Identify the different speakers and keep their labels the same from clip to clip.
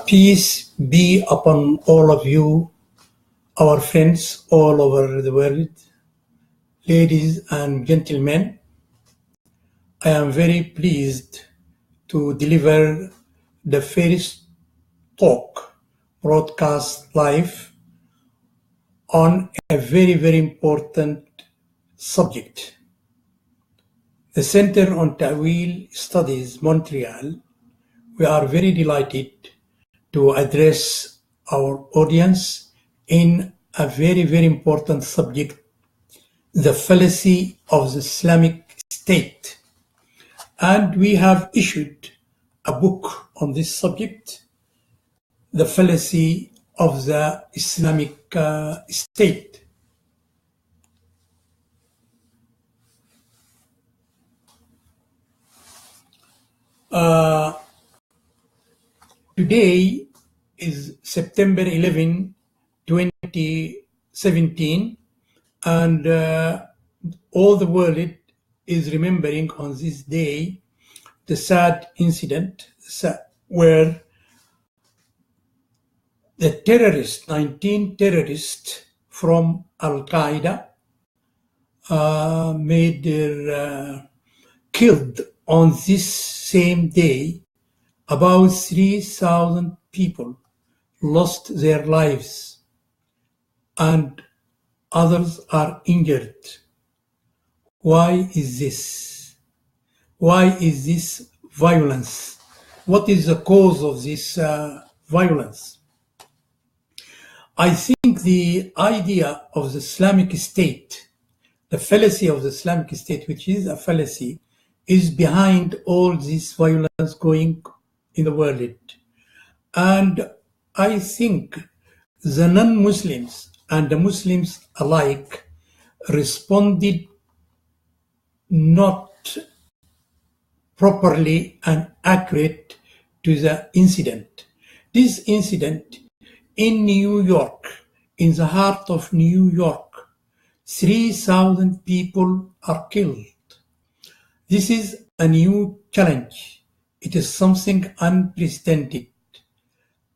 Speaker 1: Peace be upon all of you, our friends all over the world. Ladies and gentlemen, I am very pleased to deliver the first talk broadcast live on a very, very important subject. The Center on Ta'wil Studies, Montreal, we are very delighted to address our audience in a very, very important subject, the fallacy of the Islamic State. And we have issued a book on this subject, the fallacy of the Islamic State. Today is September 11, 2017, and all the world is remembering on this day the sad incident where the 19 terrorists from Al-Qaeda killed on this same day. About 3,000 people lost their lives and others are injured. Why is this? Why is this violence? What is the cause of this violence? I think the idea of the Islamic State, the fallacy of the Islamic State, which is a fallacy, is behind all this violence going in the world. And I think the non-Muslims and the Muslims alike responded not properly and accurate to the incident. This incident in New York, in the heart of New York, 3,000 people are killed. This is a new challenge. It is something unprecedented.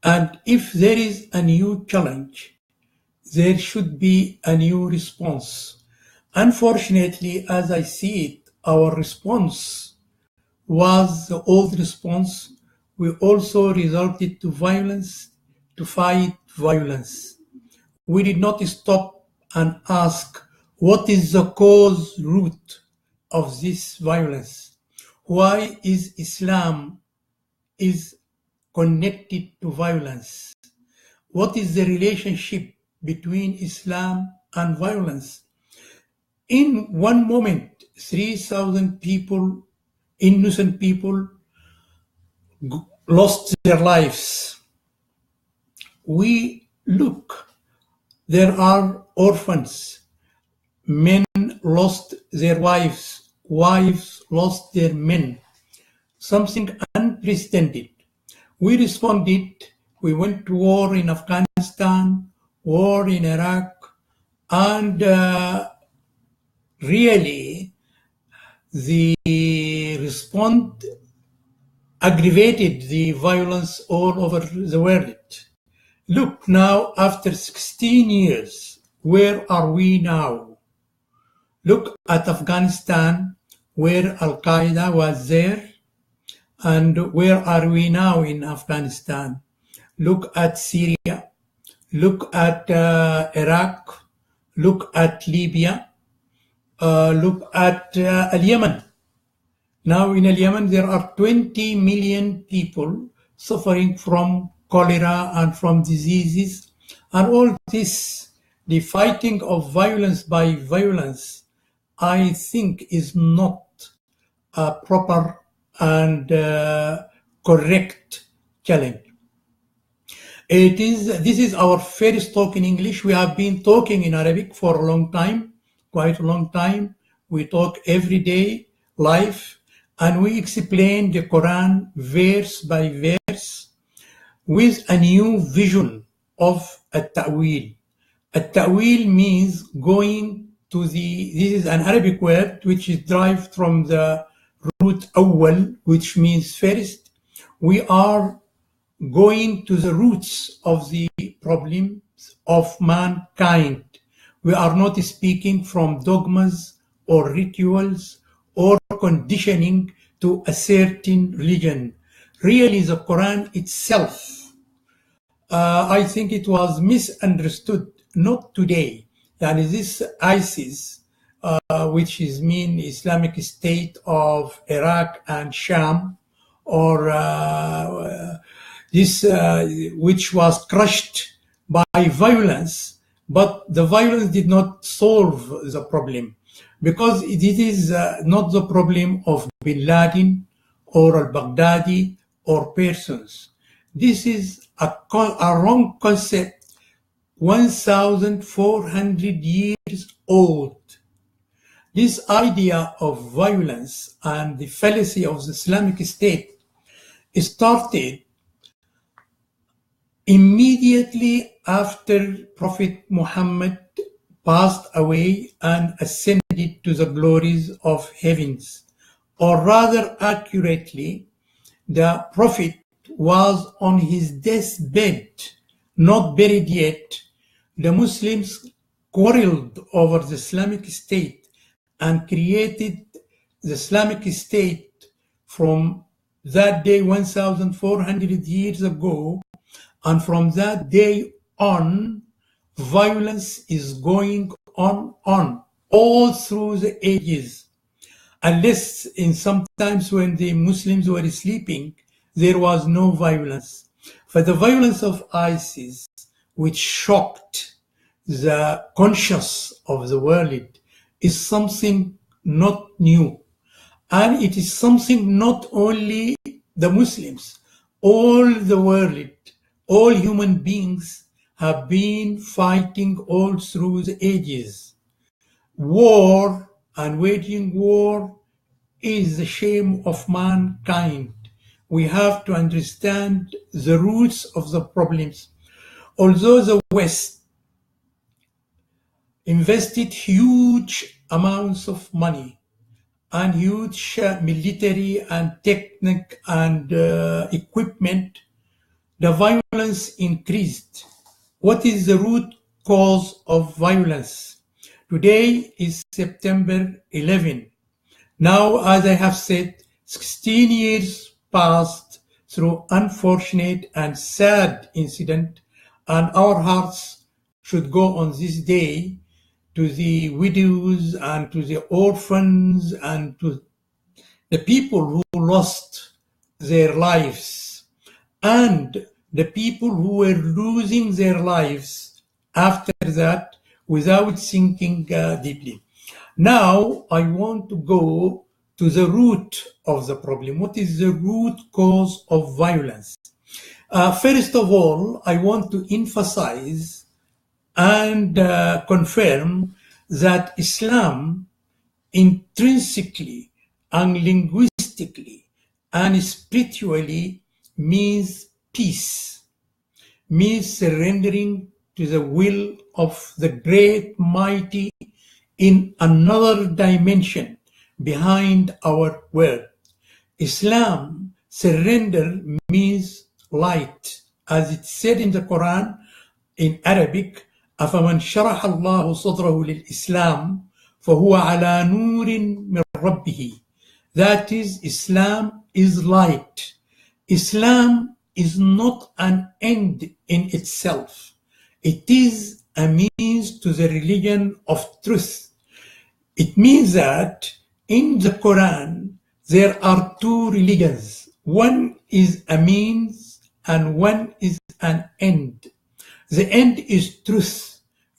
Speaker 1: And if there is a new challenge, there should be a new response. Unfortunately, as I see it, our response was the old response. We also resorted to violence to fight violence. We did not stop and ask what is the cause root of this violence. Why is Islam is connected to violence? What is the relationship between Islam and violence? In one moment, 3,000 people, innocent people, lost their lives. We look, there are orphans, men lost their wives, wives lost their men, something unprecedented. We responded, we went to war in Afghanistan, war in Iraq, and really the response aggravated the violence all over the world. Look now, after 16 years, where are we now? Look at Afghanistan, where Al-Qaeda was there, and where are we now in Afghanistan? Look at Syria, look at Iraq, look at Libya, look at Yemen. Now in Yemen there are 20 million people suffering from cholera and from diseases, and all this, the fighting of violence by violence, I think is not a proper and correct challenge. This is our first talk in English. We have been talking in Arabic for a long time, quite a long time. We talk every day, live, and we explain the Quran verse by verse with a new vision of at-ta'wil. At-ta'wil means going to this is an Arabic word which is derived from the root awwal, which means first. We are going to the roots of the problems of mankind. We are not speaking from dogmas or rituals or conditioning to a certain religion. Really, the Quran itself, I think it was misunderstood, not today. And this ISIS, which is mean Islamic State of Iraq and Sham, or this which was crushed by violence, but the violence did not solve the problem, because it is not the problem of bin Laden or al-Baghdadi or persons. This is a wrong concept, 1,400 years old. This idea of violence and the fallacy of the Islamic State started immediately after Prophet Muhammad passed away and ascended to the glories of heavens. Or rather accurately, the Prophet was on his deathbed, not buried yet. The Muslims quarreled over the Islamic State and created the Islamic State from that day 1,400 years ago, and from that day on, violence is going on all through the ages. Unless in sometimes when the Muslims were sleeping, there was no violence. For the violence of ISIS, which shocked the conscience of the world, is something not new. And it is something not only the Muslims, all the world, all human beings have been fighting all through the ages. War and waging war is the shame of mankind. We have to understand the roots of the problems. Although the West invested huge amounts of money and huge military and technical and equipment, the violence increased. What is the root cause of violence? Today is September 11. Now, as I have said, 16 years passed through unfortunate and sad incident, and our hearts should go on this day to the widows and to the orphans and to the people who lost their lives and the people who were losing their lives after that without thinking deeply. Now I want to go to the root of the problem. What is the root cause of violence? First of all, I want to emphasize and confirm that Islam intrinsically and linguistically and spiritually means peace, means surrendering to the will of the great mighty in another dimension behind our word. Islam, surrender means light. As it said in the Quran in Arabic, أَفَمَنْ شَرَحَ اللَّهُ صَدْرَهُ لِلْإِسْلَامِ فَهُوَ عَلَى نُورٍ مِّن رَبِّهِ. That is, Islam is light. Islam is not an end in itself. It is a means to the religion of truth. It means that in the Quran, there are two religions. One is a means and one is an end. The end is truth.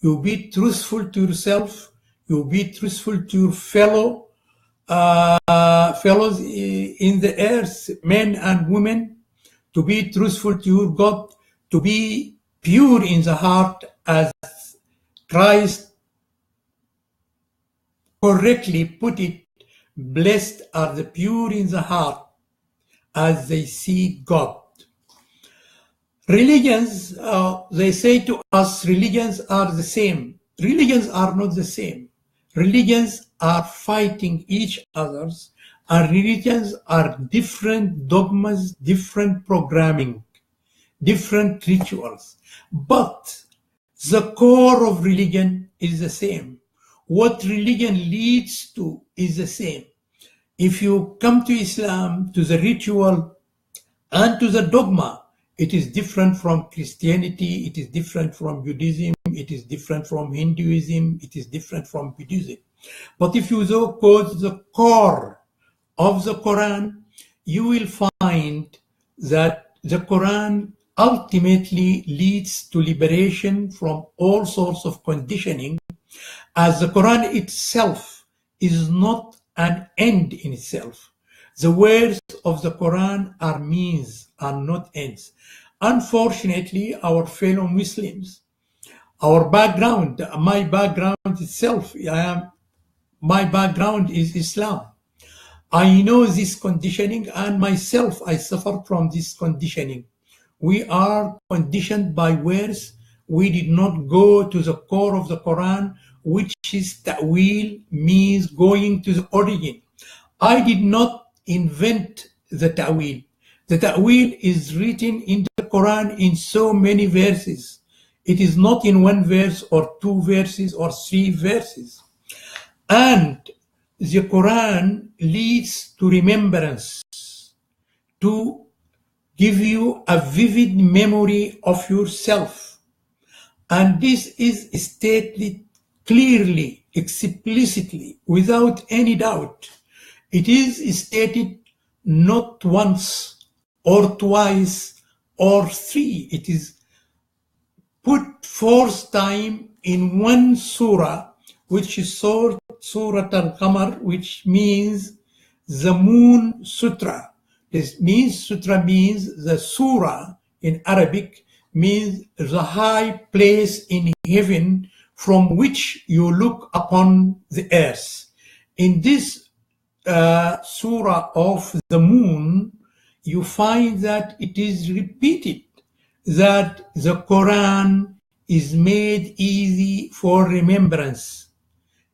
Speaker 1: You be truthful to yourself. You be truthful to your fellows in the earth, men and women, to be truthful to your God, to be pure in the heart as Christ correctly put it. Blessed are the pure in the heart as they see God. Religions, they say to us, religions are the same. Religions are not the same. Religions are fighting each others, and religions are different dogmas, different programming. different rituals, but the core of religion is the same. What religion leads to is the same. If you come to Islam, to the ritual and to the dogma, it is different from Christianity, it is different from Buddhism, it is different from Hinduism, it is different from Buddhism. But if you go to the core of the Quran, you will find that the Quran ultimately leads to liberation from all sorts of conditioning, as the Quran itself is not an end in itself. The words of the Quran are means, are not ends. Unfortunately, our fellow Muslims, our background, my background itself, my background is Islam. I know this conditioning, and myself, I suffer from this conditioning. We are conditioned by words. We did not go to the core of the Quran, which is ta'wil, means going to the origin. I did not invent the ta'wil. The ta'wil is written in the Quran in so many verses. It is not in one verse or two verses or three verses. And the Quran leads to remembrance, to give you a vivid memory of yourself. And this is stated clearly, explicitly, without any doubt. It is stated not once or twice or three. It is put fourth time in one surah, which is Surah Al-Qamar, which means the moon sutra. This means sutra means the surah in Arabic means the high place in heaven from which you look upon the earth. In this surah of the moon, you find that it is repeated that the Quran is made easy for remembrance.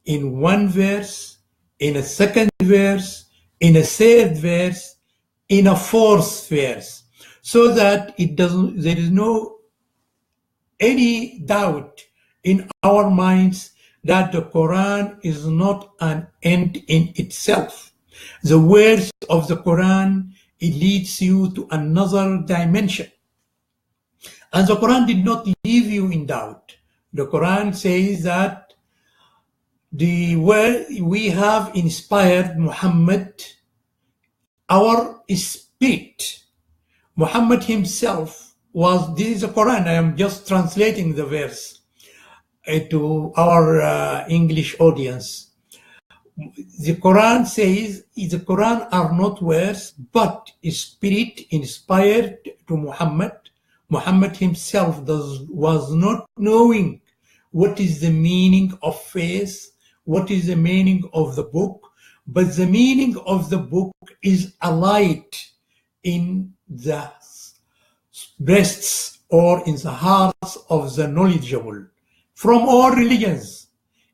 Speaker 1: In one verse, in a second verse, in a third verse, in a fourth verse, so that there is no any doubt in our minds that the Quran is not an end in itself. The words of the Quran, it leads you to another dimension. And the Quran did not leave you in doubt. The Quran says that the word we have inspired Muhammad, our spirit. Muhammad himself was, this is the Quran, I am just translating the verse to our English audience. The Quran says, the Quran are not words, but spirit inspired to Muhammad. Muhammad himself was not knowing what is the meaning of faith, what is the meaning of the book, but the meaning of the book is a light in the breasts or in the hearts of the knowledgeable from all religions.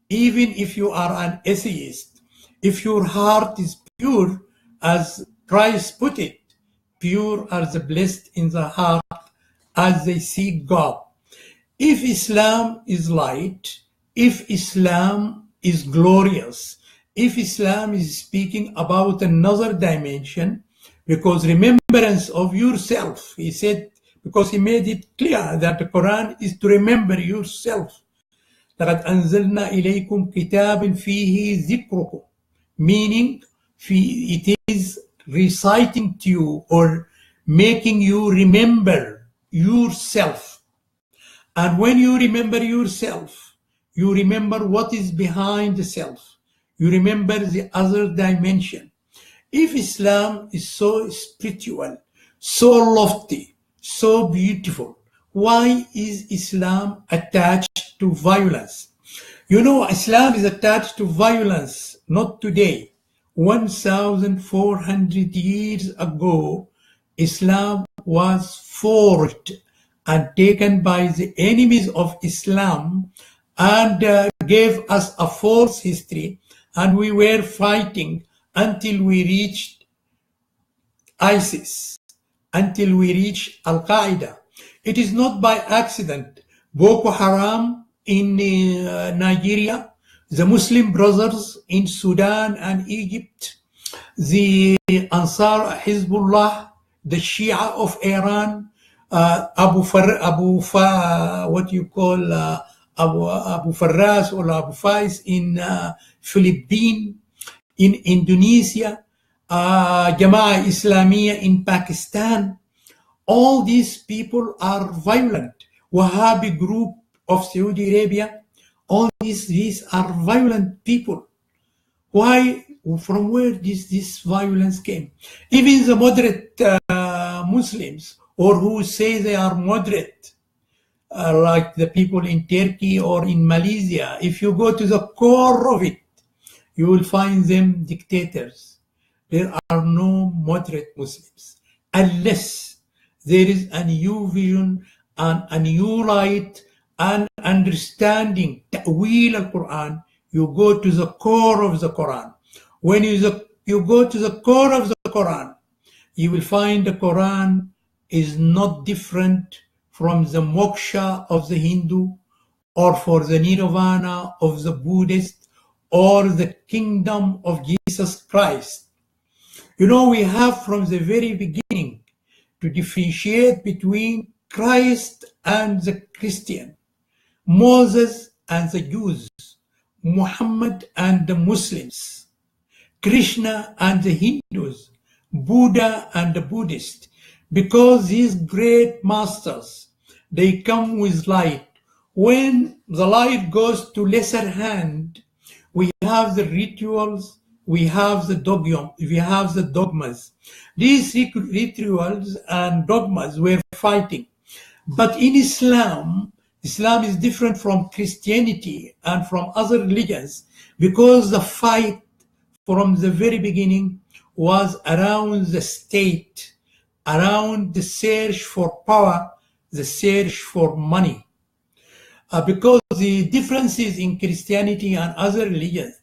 Speaker 1: Even if you are an atheist, if your heart is pure, as Christ put it, pure are the blessed in the heart as they seek God. If Islam is light, if Islam is glorious, if Islam is speaking about another dimension, because remembrance of yourself, he said, because he made it clear that the Quran is to remember yourself. لَقَدْ أَنزَلْنَا إِلَيْكُمْ كِتَابٍ فِيهِ ذِكْرُكُمْ, meaning it is reciting to you or making you remember yourself. And when you remember yourself, you remember what is behind the self. You remember the other dimension. If Islam is so spiritual, so lofty, so beautiful, why is Islam attached to violence? You know, Islam is attached to violence, not today. 1,400 years ago, Islam was forged and taken by the enemies of Islam and gave us a false history, and we were fighting until we reached ISIS, until we reached Al-Qaeda. It is not by accident. Boko Haram in Nigeria, the Muslim Brothers in Sudan and Egypt, the Ansar Hezbollah, the Shia of Iran, what you call Abu Farras or Abu Fais in Philippines, in Indonesia, Jama'ah Islamiyah in Pakistan. All these people are violent. Wahhabi group of Saudi Arabia, all these are violent people. Why? From where this violence came? Even the moderate Muslims, or who say they are moderate, like the people in Turkey or in Malaysia, if you go to the core of it, you will find them dictators. There are no moderate Muslims unless there is a new vision and a new light and understanding, ta'wil al-Quran. You go to the core of the Quran. When you go to the core of the Quran, you will find the Quran is not different from the moksha of the Hindu, or for the nirvana of the Buddhist, or the kingdom of Jesus Christ. You know, we have from the very beginning to differentiate between Christ and the Christian, Moses and the Jews, Muhammad and the Muslims, Krishna and the Hindus, Buddha and the Buddhists, because these great masters, they come with light. When the light goes to lesser hand, we have the rituals, we have the dogmas. These rituals and dogmas were fighting. But in Islam is different from Christianity and from other religions, because the fight from the very beginning was around the state, around the search for power, the search for money. Because the differences in Christianity and other religions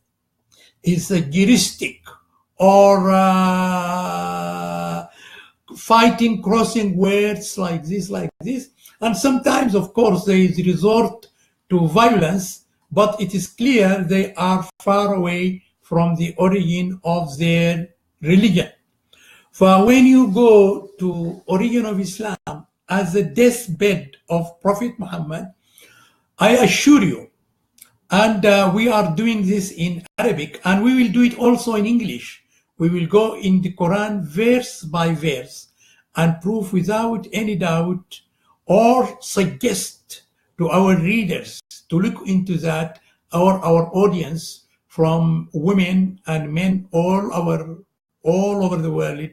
Speaker 1: is a heuristic, or fighting, crossing words like this, and sometimes, of course, there is resort to violence, but it is clear they are far away from the origin of their religion. For when you go to origin of Islam as the deathbed of Prophet Muhammad, I assure you, and we are doing this in Arabic, and we will do it also in English. We will go in the Quran verse by verse and prove without any doubt, or suggest to our readers to look into that, our audience, from women and men all over the world,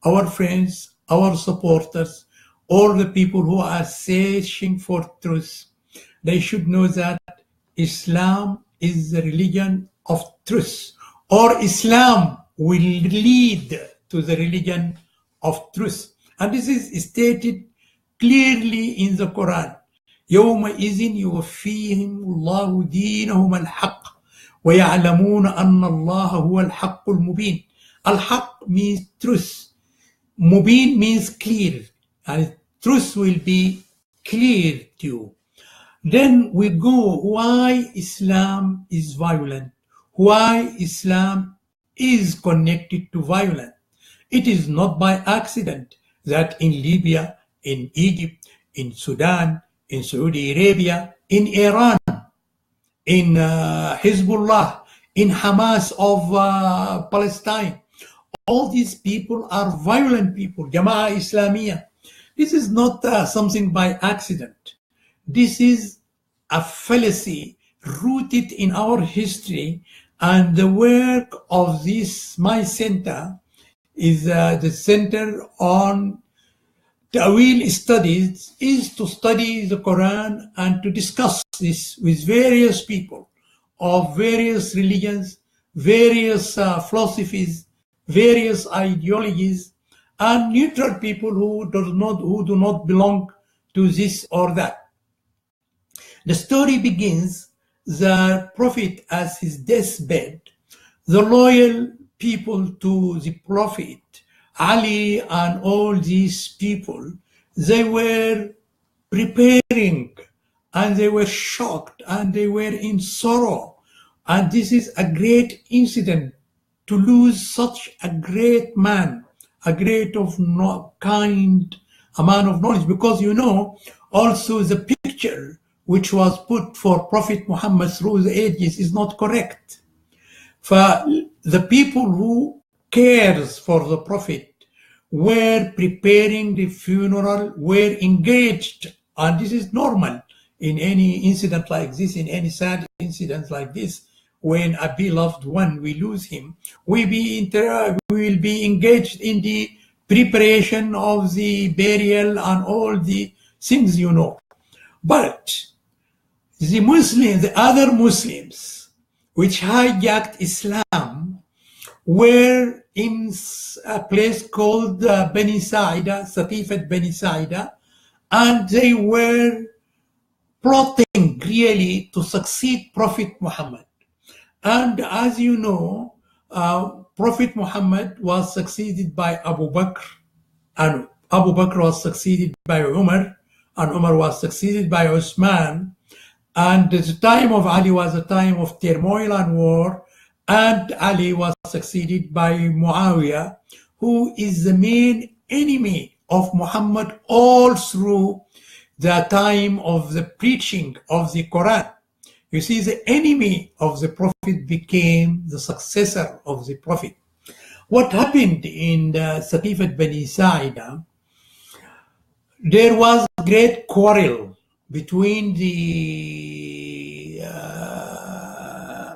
Speaker 1: our friends, our supporters, all the people who are searching for truth. They should know that Islam is the religion of truth, or Islam will lead to the religion of truth. And this is stated clearly in the Quran. يومئذ يوفيهم الله دينهم الحق ويعلمون أن الله هو الحق المبين. Al-Haq means truth. Mubin means clear. And truth will be clear to you. Then we go, why Islam is violent, why Islam is connected to violence. It is not by accident that in Libya, in Egypt, in Sudan, in Saudi Arabia, in Iran, in Hezbollah, in Hamas of Palestine, all these people are violent people, Jama'ah Islamiyah. This is not something by accident. This is a fallacy rooted in our history, and the work of my center is the Center on Ta'wil Studies, is to study the Quran and to discuss this with various people of various religions, various philosophies, various ideologies, and neutral people who do not belong to this or that. The story begins, the Prophet at his deathbed, the loyal people to the Prophet, Ali and all these people, they were preparing, and they were shocked and they were in sorrow. And this is a great incident to lose such a great man, a great of kind, a man of knowledge, because also the picture which was put for Prophet Muhammad through the ages is not correct. For the people who cares for the Prophet were preparing the funeral, were engaged, and this is normal in any incident like this, in any sad incident like this. When a beloved one, we lose him, we will be engaged in the preparation of the burial and all the things. But the other Muslims which hijacked Islam were in a place called Bani Sa'ida, Satifat Bani Sa'ida, and they were plotting really to succeed Prophet Muhammad. And as you know, Prophet Muhammad was succeeded by Abu Bakr, and Abu Bakr was succeeded by Umar, and Umar was succeeded by Uthman. And the time of Ali was a time of turmoil and war, and Ali was succeeded by Muawiyah, who is the main enemy of Muhammad all through the time of the preaching of the Quran. You see, the enemy of the Prophet became the successor of the Prophet. What happened in the Satifat Bani Sa'ida, there was a great quarrel between the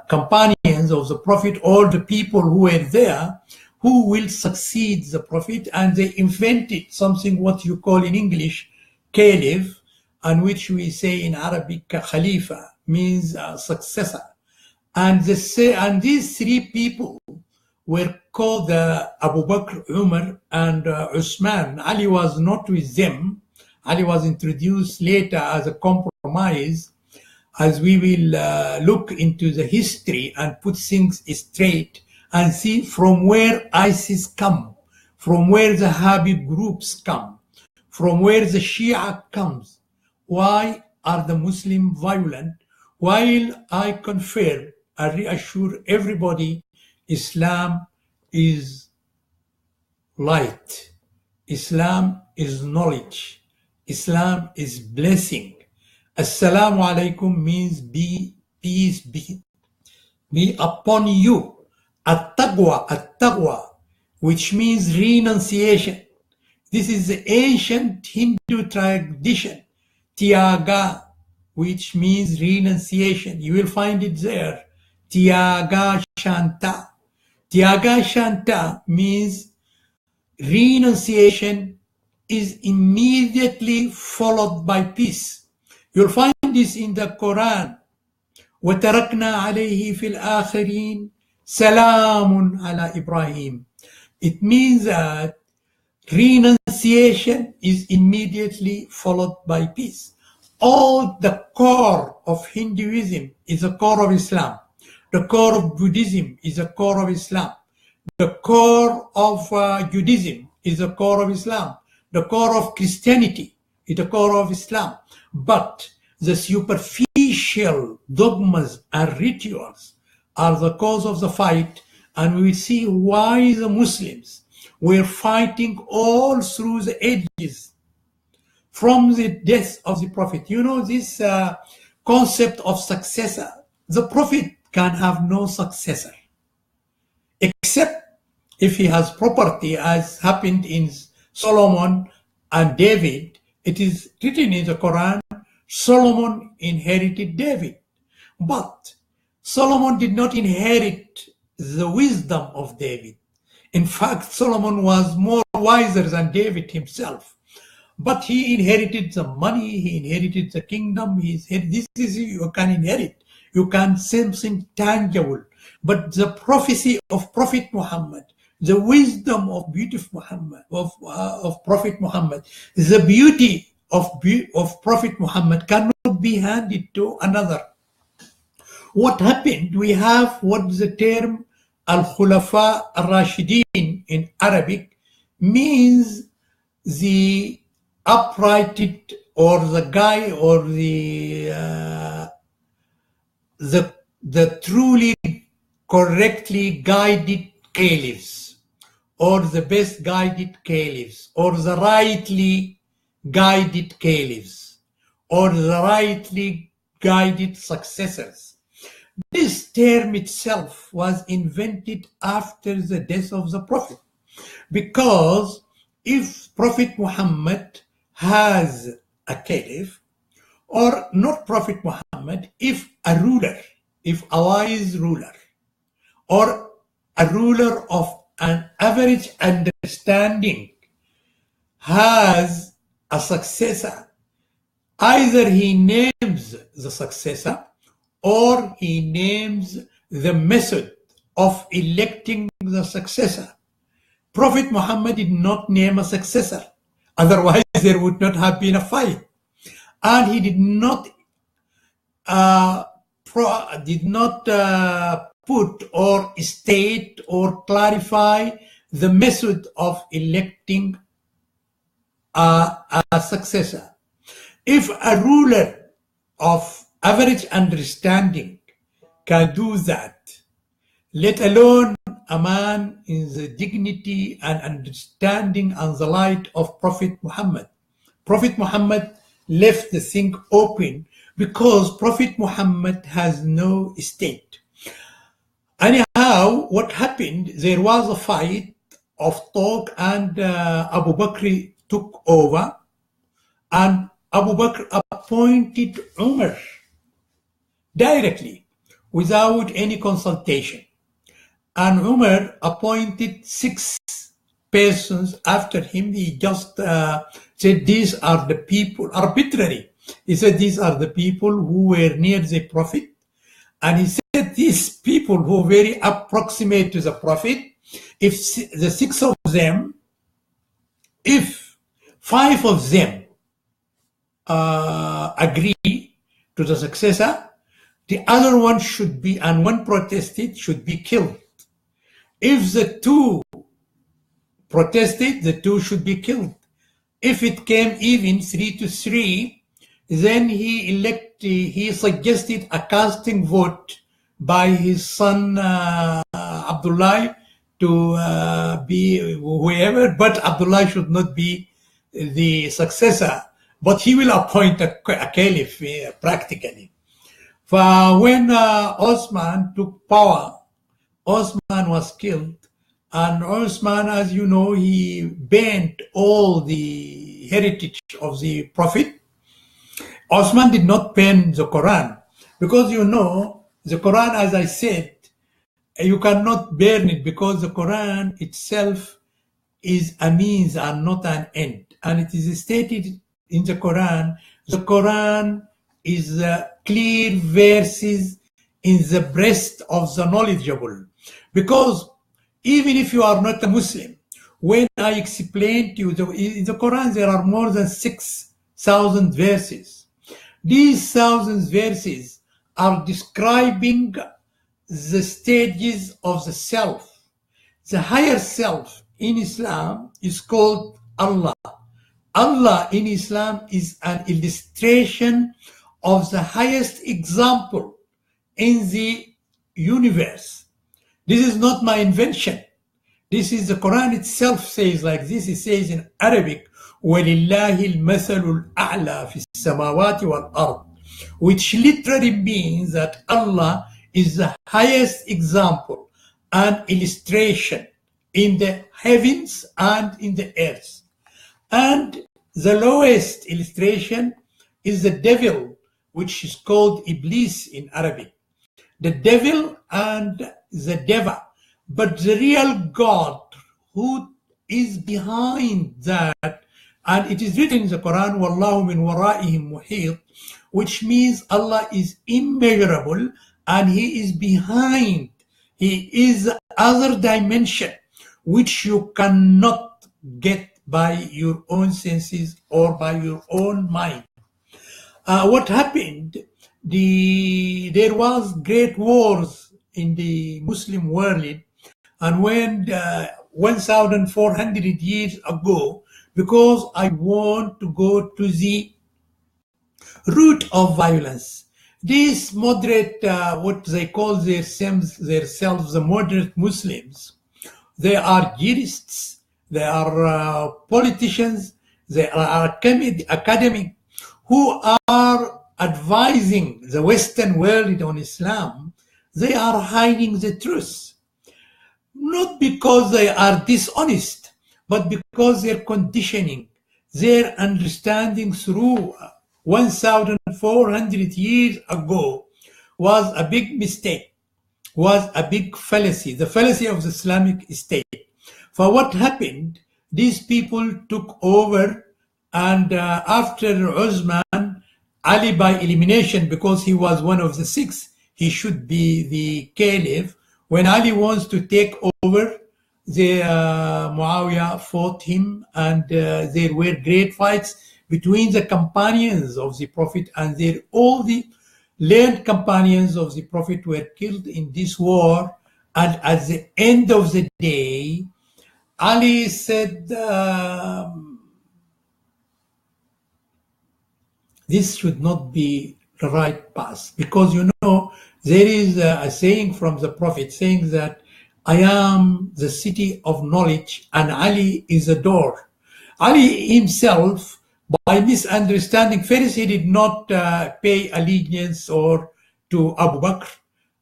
Speaker 1: companions of the Prophet, all the people who were there, who will succeed the Prophet, and they invented something what you call in English caliph, and which we say in Arabic khalifa, means successor. And these three people were called Abu Bakr, Umar, and Uthman. Ali was not with them. Ali was introduced later as a compromise, as we will look into the history and put things straight and see from where ISIS come, from where the Habib groups come, from where the Shia comes. Why are the Muslims violent? While I confirm and reassure everybody, Islam is light. Islam is knowledge. Islam is blessing. Assalamu alaikum means peace be upon you. At-taqwa, which means renunciation. This is the ancient Hindu tradition. Tyaga, which means renunciation. You will find it there. Tyaga Shanta. Tyaga Shanta means renunciation is immediately followed by peace. You'll find this in the Quran. وَتَرَكْنَا عَلَيْهِ فِي الْآخِرِينَ سَلَامٌ عَلَى إِبْرَاهِيمَ. It means that renunciation is immediately followed by peace. All the core of Hinduism is a core of Islam. The core of Buddhism is a core of Islam. The core of Judaism is a core of Islam. The core of Christianity is the core of Islam. But the superficial dogmas and rituals are the cause of the fight, and we will see why the Muslims were fighting all through the ages from the death of the Prophet. This concept of successor. The Prophet can have no successor except if he has property, as happened in Solomon and David. It is written in the Quran, Solomon inherited David. But Solomon did not inherit the wisdom of David. In fact, Solomon was more wiser than David himself. But he inherited the money, he inherited the kingdom. This is you can inherit. You can something tangible. But the prophecy of Prophet Muhammad, the wisdom of beautiful Muhammad, of Prophet Muhammad, the beauty of Prophet Muhammad cannot be handed to another. What happened? We have what the term Al-Khulafa Al-Rashidin in Arabic means the uprighted or the guy or the truly correctly guided caliphs, or the best guided caliphs, or the rightly guided caliphs, or the rightly guided successors. This term itself was invented after the death of the Prophet, because if Prophet Muhammad has a caliph, or not Prophet Muhammad, if a ruler, if a wise ruler, or a ruler of an average understanding has a successor, either he names the successor or he names the method of electing the successor. Prophet Muhammad did not name a successor, otherwise there would not have been a fight. And he did not put or state or clarify the method of electing a successor. If a ruler of average understanding can do that, let alone a man in the dignity and understanding and the light of Prophet Muhammad. Prophet Muhammad left the thing open because Prophet Muhammad has no state. Anyhow, what happened, there was a fight of talk, and Abu Bakr took over, and Abu Bakr appointed Umar directly without any consultation. And Umar appointed 6 persons after him. He just said these are the people, arbitrary. He said these are the people who were near the Prophet. And he said these people who were very approximate to the Prophet, if the 6 of them, if 5 of them agree to the successor, the other one should be, and one protested, should be killed. If the 2 protested, the 2 should be killed. If it came even 3-3, then he suggested a casting vote by his son Abdullah to be whoever, but Abdullah should not be the successor, but he will appoint a caliph practically. For when Osman took power, Osman was killed, and Osman, as you know, he banned all the heritage of the Prophet. Osman did not ban the Quran, because you know, the Quran, as I said, you cannot burn it, because the Quran itself is a means and not an end. And it is stated in the Quran is clear verses in the breast of the knowledgeable. Because even if you are not a Muslim, when I explain to you, in the Quran there are more than 6,000 verses. These 1,000 verses are describing the stages of the self. The higher self in Islam is called Allah. Allah in Islam is an illustration of the highest example in the universe. This is not my invention. This is the Quran itself says like this. It says in Arabic, وَلِلَّهِ الْمَثَلُ الْأَعْلَى فِي السَّمَاوَاتِ وَالْأَرْضِ, which literally means that Allah is the highest example and illustration in the heavens and in the earth. And the lowest illustration is the devil, which is called Iblis in Arabic. The devil and the devil. But the real God who is behind that, and it is written in the Quran, وَاللَّهُ مِنْ وَرَائِهِمْ مُحِيطٌ, which means Allah is immeasurable and He is behind. He is the other dimension which you cannot get by your own senses or by your own mind. What happened? There was great wars in the Muslim world, and when 1,400 years ago, because I want to go to the root of violence. These moderate, what they call themselves the moderate Muslims, they are jurists, they are politicians, they are academic who are advising the Western world on Islam. They are hiding the truth, not because they are dishonest, but because their conditioning, their understanding through 1,400 years ago was a big mistake, was a big fallacy, the fallacy of the Islamic State. For what happened, these people took over, and after Osman, Ali by elimination, because he was one of the six, he should be the caliph. When Ali wants to take over, Muawiyah fought him, and there were great fights between the companions of the Prophet, and all the learned companions of the Prophet were killed in this war. And at the end of the day, Ali said, this should not be the right path, because there is a saying from the Prophet saying that I am the city of knowledge and Ali is the door. Ali himself, by misunderstanding, first he did not pay allegiance or to Abu Bakr,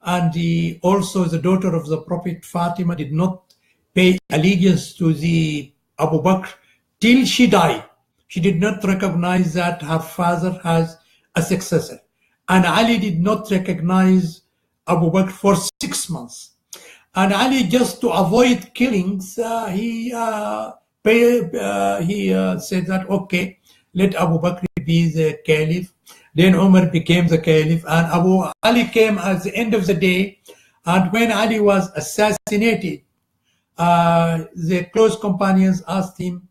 Speaker 1: and also the daughter of the Prophet Fatima did not pay allegiance to the Abu Bakr till she died. She did not recognize that her father has a successor. And Ali did not recognize Abu Bakr for 6 months. And Ali, just to avoid killings, he said that, okay, let Abu Bakr be the caliph. Then Umar became the caliph, and Ali came at the end of the day. And when Ali was assassinated, the close companions asked him,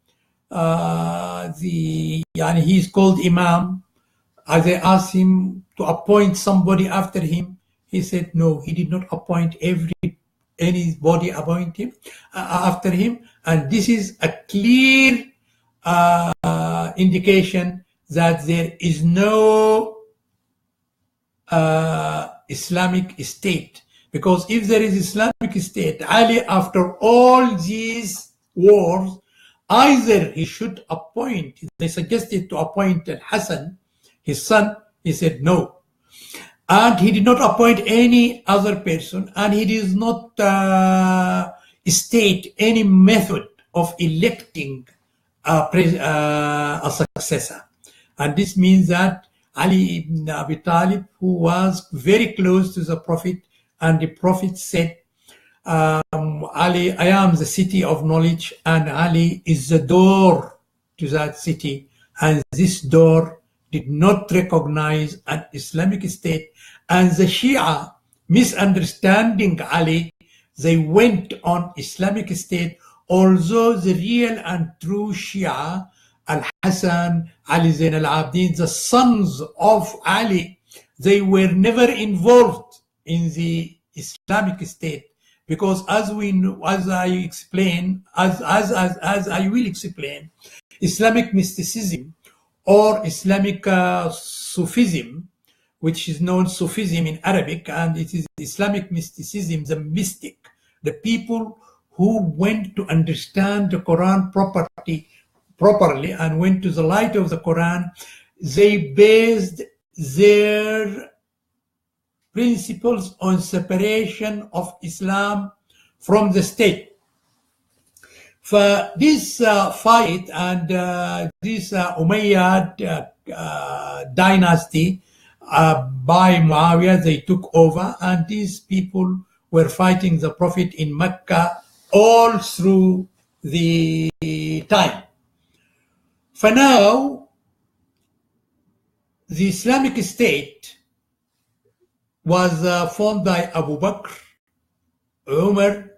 Speaker 1: he's called Imam. They asked him to appoint somebody after him. He said no, he did not appoint anybody appoint him after him, and this is a clear indication that there is no Islamic State. Because if there is Islamic State, Ali, after all these wars, either he should appoint, they suggested to appoint Hassan, his son, he said no. And he did not appoint any other person, and he does not state any method of electing a successor. And this means that Ali ibn Abi Talib, who was very close to the Prophet, and the Prophet said, Ali, I am the city of knowledge, and Ali is the door to that city. And this door did not recognize an Islamic State. And the Shia, misunderstanding Ali, they went on Islamic State, although the real and true Shia, Al-Hassan, Ali Zain al-Abidin, the sons of Ali, they were never involved in the Islamic State, because as we know, as I will explain, Islamic mysticism or Islamic Sufism, which is known Sufism in Arabic, and it is Islamic mysticism, the mystic, the people who went to understand the Quran properly and went to the light of the Quran. They based their principles on separation of Islam from the state. For this fight and this Umayyad dynasty by Muawiyah, they took over, and these people were fighting the Prophet in Mecca all through the time. For now, the Islamic State was formed by Abu Bakr, Umar,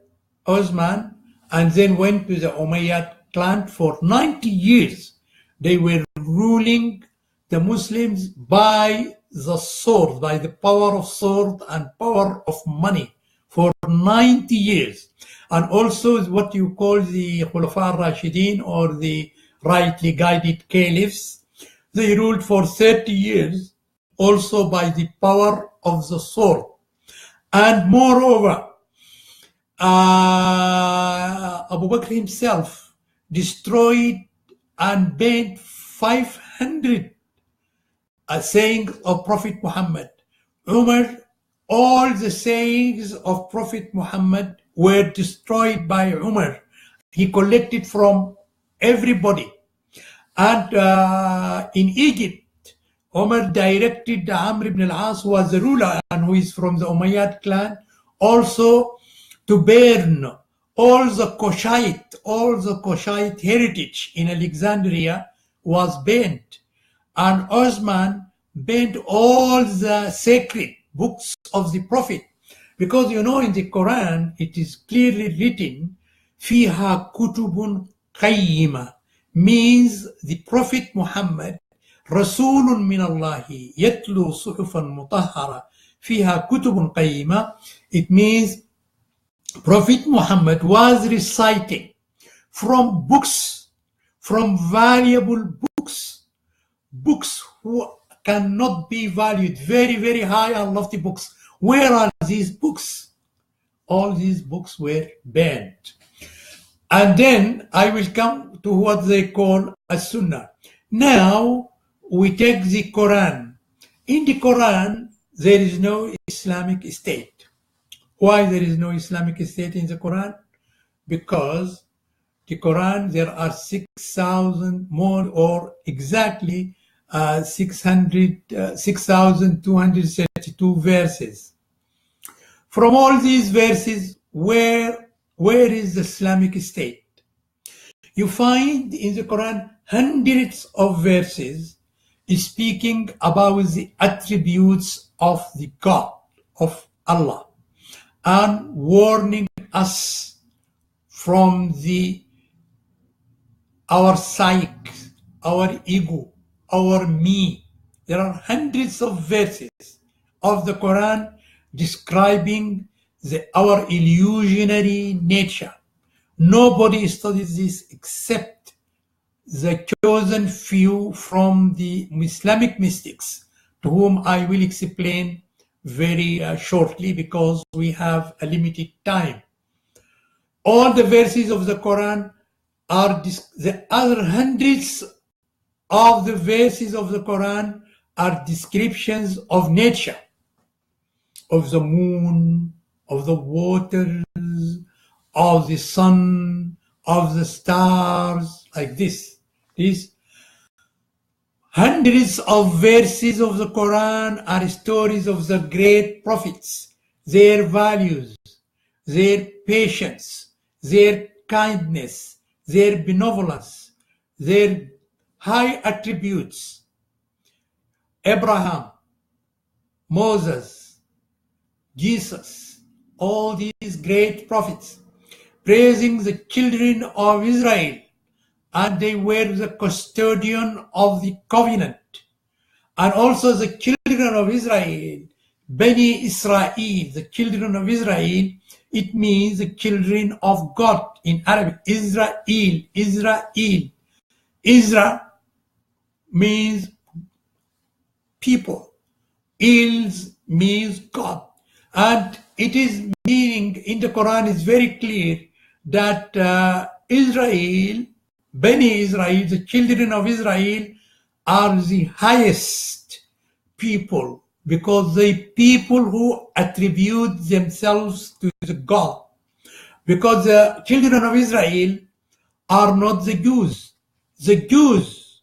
Speaker 1: Osman, and then went to the Umayyad clan for 90 years. They were ruling the Muslims by the sword, by the power of sword and power of money for 90 years. And also what you call the Khulafa al-Rashidin, or the rightly guided caliphs. They ruled for 30 years, also by the power of the sword. And moreover, Abu Bakr himself destroyed and banned 500 sayings of Prophet Muhammad. Umar, all the sayings of Prophet Muhammad were destroyed by Umar. He collected from everybody. And in Egypt, Umar directed Amr ibn al-As, who was the ruler and who is from the Umayyad clan, also to burn all the Koshite heritage in Alexandria was burnt. And Osman banned all the sacred books of the Prophet. Because in the Quran, it is clearly written, فِيهَا كُتُبٌ قَيِّمَةٌ, means the Prophet Muhammad, رَسُولٌ مِّنَ اللَّهِ يَتْلُو صُحُفًا مُطَهَّرًا فِيهَا كُتُبٌ قَيِّمَةٌ. It means Prophet Muhammad was reciting from books, from valuable books who cannot be valued, very, very high and lofty books. Where are these books? All these books were banned. And then I will come to what they call a Sunnah. Now we take the Quran. In the Quran, there is no Islamic state. Why there is no Islamic state in the Quran? Because the Quran, there are 6,000 more, or exactly 6,232 verses. From all these verses, where is the Islamic state? You find in the Quran hundreds of verses speaking about the attributes of the God, of Allah, and warning us from our psyche, our ego, our me. There are hundreds of verses of the Quran describing our illusionary nature. Nobody studies this except the chosen few from the Islamic mystics, to whom I will explain very shortly because we have a limited time. All the verses of the Quran are the other hundreds of the verses of the Quran are descriptions of nature, of the moon, of the waters, of the sun, of the stars, like this. These hundreds of verses of the Quran are stories of the great prophets, their values, their patience, their kindness, their benevolence, their high attributes. Abraham, Moses, Jesus, all these great prophets, praising the children of Israel, and they were the custodian of the covenant. And also the children of Israel, Bani Israel, the children of Israel, it means the children of God in Arabic. Israel. Isra means people. Ils means God. And it is meaning in the Quran is very clear that Israel, Bani Israel, the children of Israel, are the highest people, because the people who attribute themselves to the God. Because the children of Israel are not the Jews. The Jews,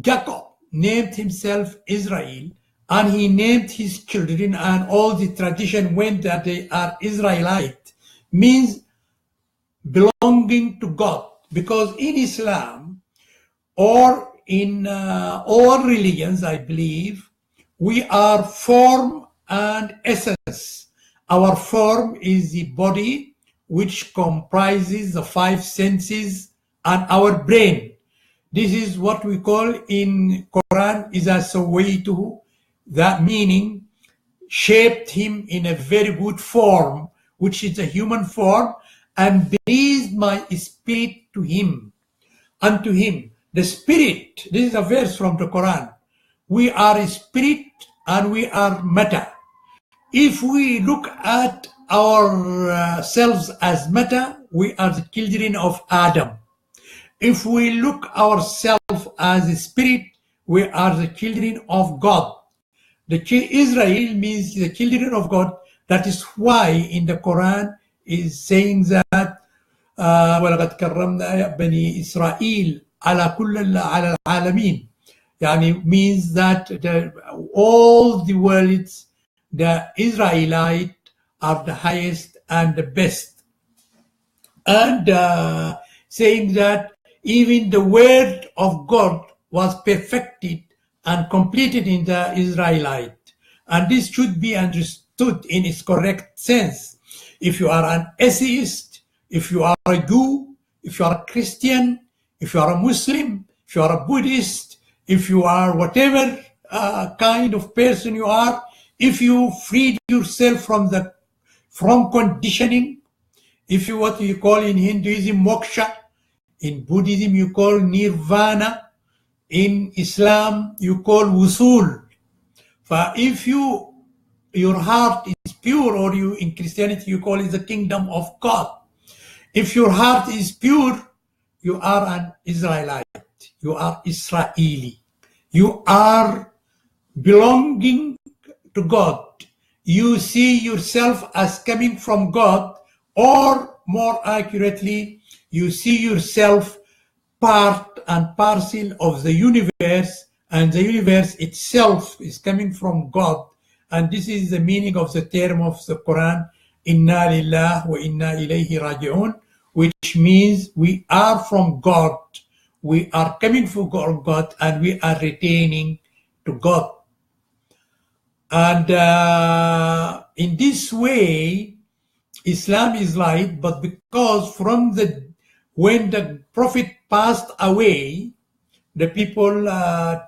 Speaker 1: Jacob named himself Israel, and he named his children, and all the tradition went that they are Israelite, means belonging to God. Because in Islam, or in all religions, I believe, we are form and essence. Our form is the body, which comprises the five senses and our brain. This is what we call in Quran is as a way to, that meaning shaped him in a very good form, which is a human form, and breathed my spirit to him, unto him. The spirit, this is a verse from the Quran. We are spirit and we are matter. If we look at ourselves as matter, we are the children of Adam. If we look ourselves as a spirit, we are the children of God. Israel means the children of God. That is why in the Quran is saying that وَلَقَدْ كَرَّمْنَا بَنِي إِسْرَائِيل عَلَى كُلِّ عَلَى الْعَالَمِينَ. Yani means that all the worlds, the Israelite are the highest and the best. And saying that even the word of God was perfected and completed in the Israelite. And this should be understood in its correct sense. If you are an atheist, if you are a Jew, if you are a Christian, if you are a Muslim, if you are a Buddhist, if you are whatever kind of person you are, if you freed yourself from conditioning, if you what you call in Hinduism moksha, in Buddhism you call nirvana, in Islam you call wusul. If your heart is pure, or you in Christianity you call it the kingdom of God. If your heart is pure, you are an Israelite. You are Israeli. You are belonging to God. You see yourself as coming from God, or more accurately, you see yourself part and parcel of the universe, and the universe itself is coming from God. And this is the meaning of the term of the Quran, Inna lillah wa inna ilayhi raji'un, which means we are from God, we are coming from God, and we are retaining to God. And in this way, Islam is light, but because when the Prophet passed away, the people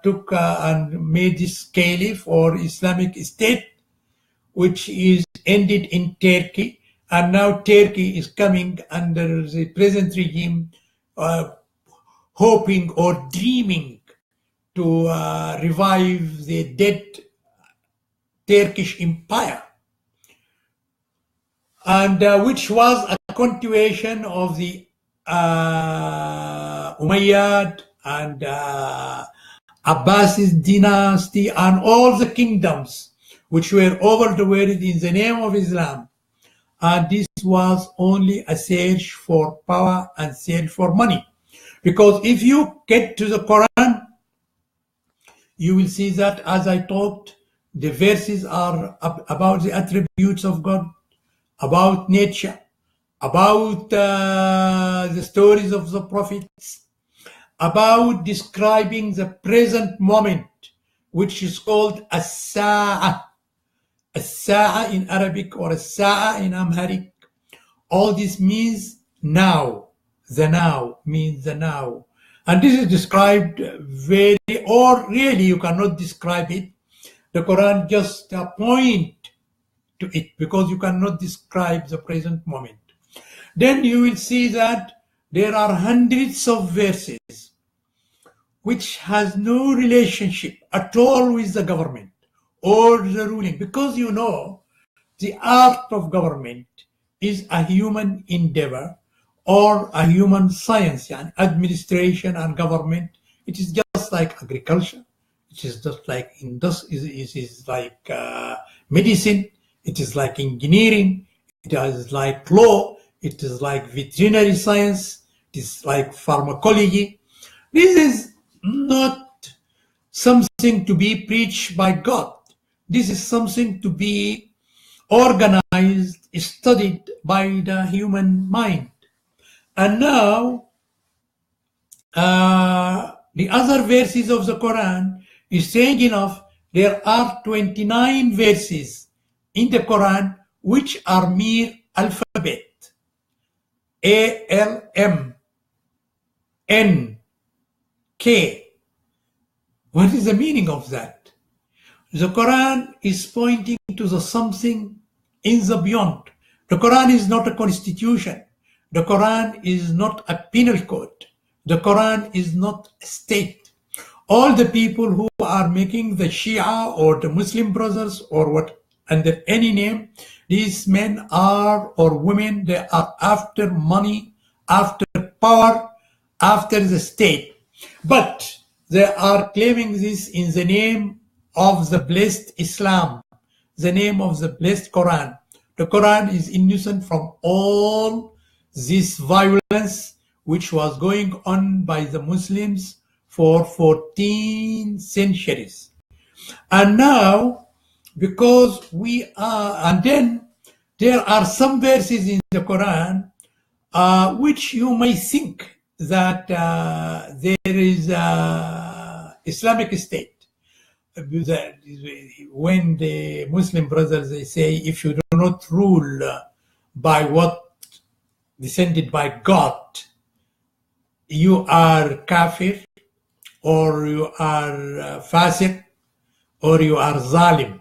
Speaker 1: took and made this caliph or Islamic state, which is ended in Turkey, and now Turkey is coming under the present regime, hoping or dreaming to revive the dead Turkish Empire, and which was a continuation of the Umayyad and Abbasid dynasty and all the kingdoms which were over the world in the name of Islam. And this was only a search for power and search for money. Because if you get to the Quran, you will see that, as I talked, the verses are about the attributes of God, about nature, about the stories of the prophets, about describing the present moment, which is called as-sa'ah. As-sa'ah in Arabic or as-sa'ah in Amharic. All this means now. The now means the now. And this is described or really you cannot describe it. The Quran just point to it, because you cannot describe the present moment. Then you will see that there are hundreds of verses which has no relationship at all with the government or the ruling, because the art of government is a human endeavor or a human science, and administration and government. It is just like agriculture. It is just like it is like medicine. It is like engineering. It is like law. It is like veterinary science. It is like pharmacology. This is not something to be preached by God. This is something to be organized, studied by the human mind. And now, the other verses of the Quran is saying enough. There are 29 verses in the Quran which are mere alphabet. A, L, M, N, K. What is the meaning of that? The Quran is pointing to the something in the beyond. The Quran is not a constitution. The Quran is not a penal code. The Quran is not a state. All the people who are making the Shia or the Muslim brothers or what under any name, these men are or women, they are after money, after power, after the state. But they are claiming this in the name of the blessed Islam, the name of the blessed Quran. The Quran is innocent from all this violence which was going on by the Muslims for 14 centuries. And now, because we are, and then there are some verses in the Quran which you may think that there is Islamic State. When the Muslim brothers, they say, if you do not rule by what descended by God, you are kafir, or you are fasiq, or you are zalim.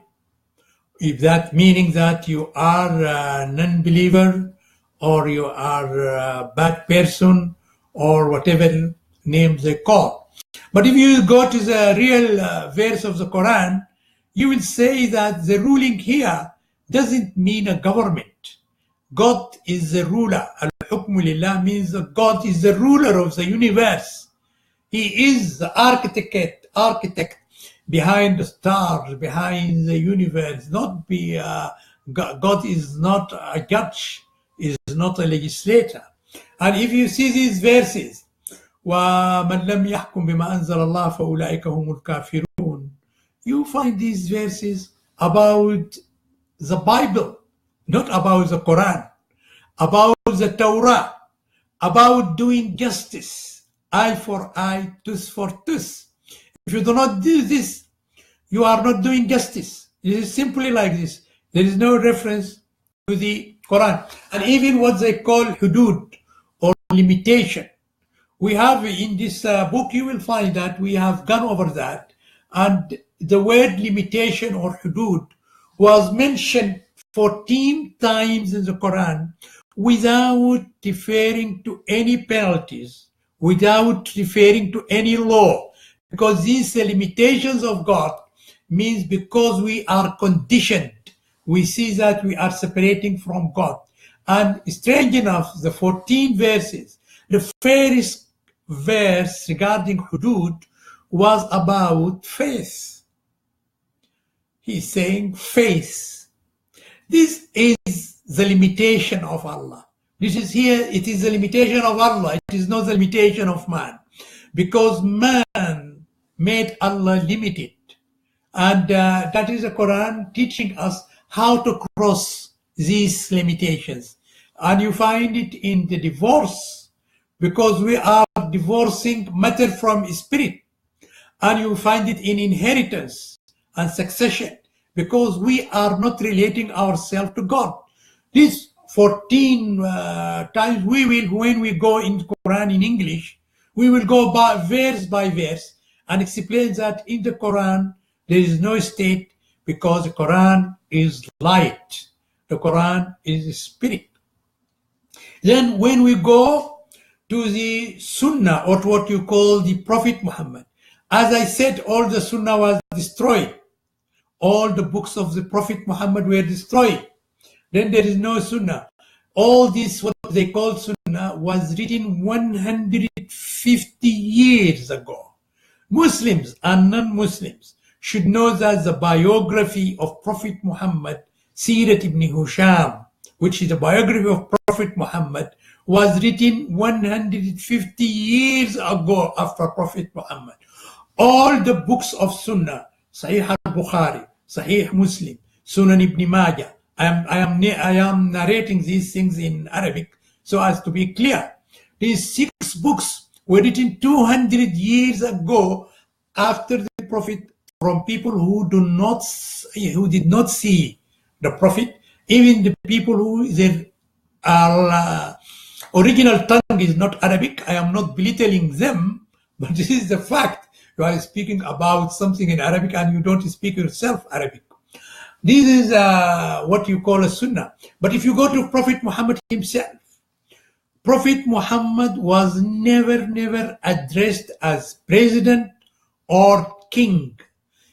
Speaker 1: If that meaning that you are a non-believer, or you are a bad person, or whatever names they call. But if you go to the real verse of the Quran, you will say that the ruling here doesn't mean a government. God is the ruler. Al-hukmu lillah means that God is the ruler of the universe. He is the architect behind the stars, behind the universe. God is not a judge, is not a legislator. And if you see these verses, وَمَنْ لَمْ يَحْكُمْ بِمَا أَنزَلَ اللَّهُ فَأُولَٰئِكَ هُمُ الْكَافِرُونَ. You find these verses about the Bible, not about the Quran, about the Torah, about doing justice, eye for eye, tooth for tooth. If you do not do this, you are not doing justice. It is simply like this. There is no reference to the Quran. And even what they call hudud or limitation. We have in this book, you will find that we have gone over that. And the word limitation or hudud was mentioned 14 times in the Quran without referring to any penalties, without referring to any law. Because these limitations of God means because we are conditioned, we see that we are separating from God. And strange enough, the 14 verses, the first verse regarding hudud was about faith. He's saying faith. This is the limitation of Allah. This is here, it is the limitation of Allah. It is not the limitation of man. Because man made Allah limited. And that is the Quran teaching us how to cross these limitations. And you find it in the divorce, because we are divorcing matter from spirit. And you find it in inheritance and succession, because we are not relating ourselves to God. These 14 times we will, when we go in Quran in English, we will go by verse and explain that in the Quran there is no state, because the Quran is light. The Quran is spirit. Then when we go to the Sunnah, or what you call the Prophet Muhammad, as I said, all the Sunnah was destroyed. All the books of the Prophet Muhammad were destroyed. Then there is no Sunnah. All this, what they call Sunnah, was written 150 years ago. Muslims and non-Muslims should know that the biography of Prophet Muhammad, Sirat ibn Hisham, which is the biography of Prophet Muhammad, was written 150 years ago after Prophet Muhammad. All the books of Sunnah, Sahih al-Bukhari, Sahih Muslim, Sunan ibn Majah, I am narrating these things in Arabic so as to be clear. These 6 books were written 200 years ago after the Prophet, from people who did not see the Prophet, even the people who their original tongue is not Arabic. I am not belittling them, but this is the fact. You are speaking about something in Arabic and you don't speak yourself Arabic. This is what you call a Sunnah. But if you go to Prophet Muhammad himself, Prophet Muhammad was never addressed as president or king.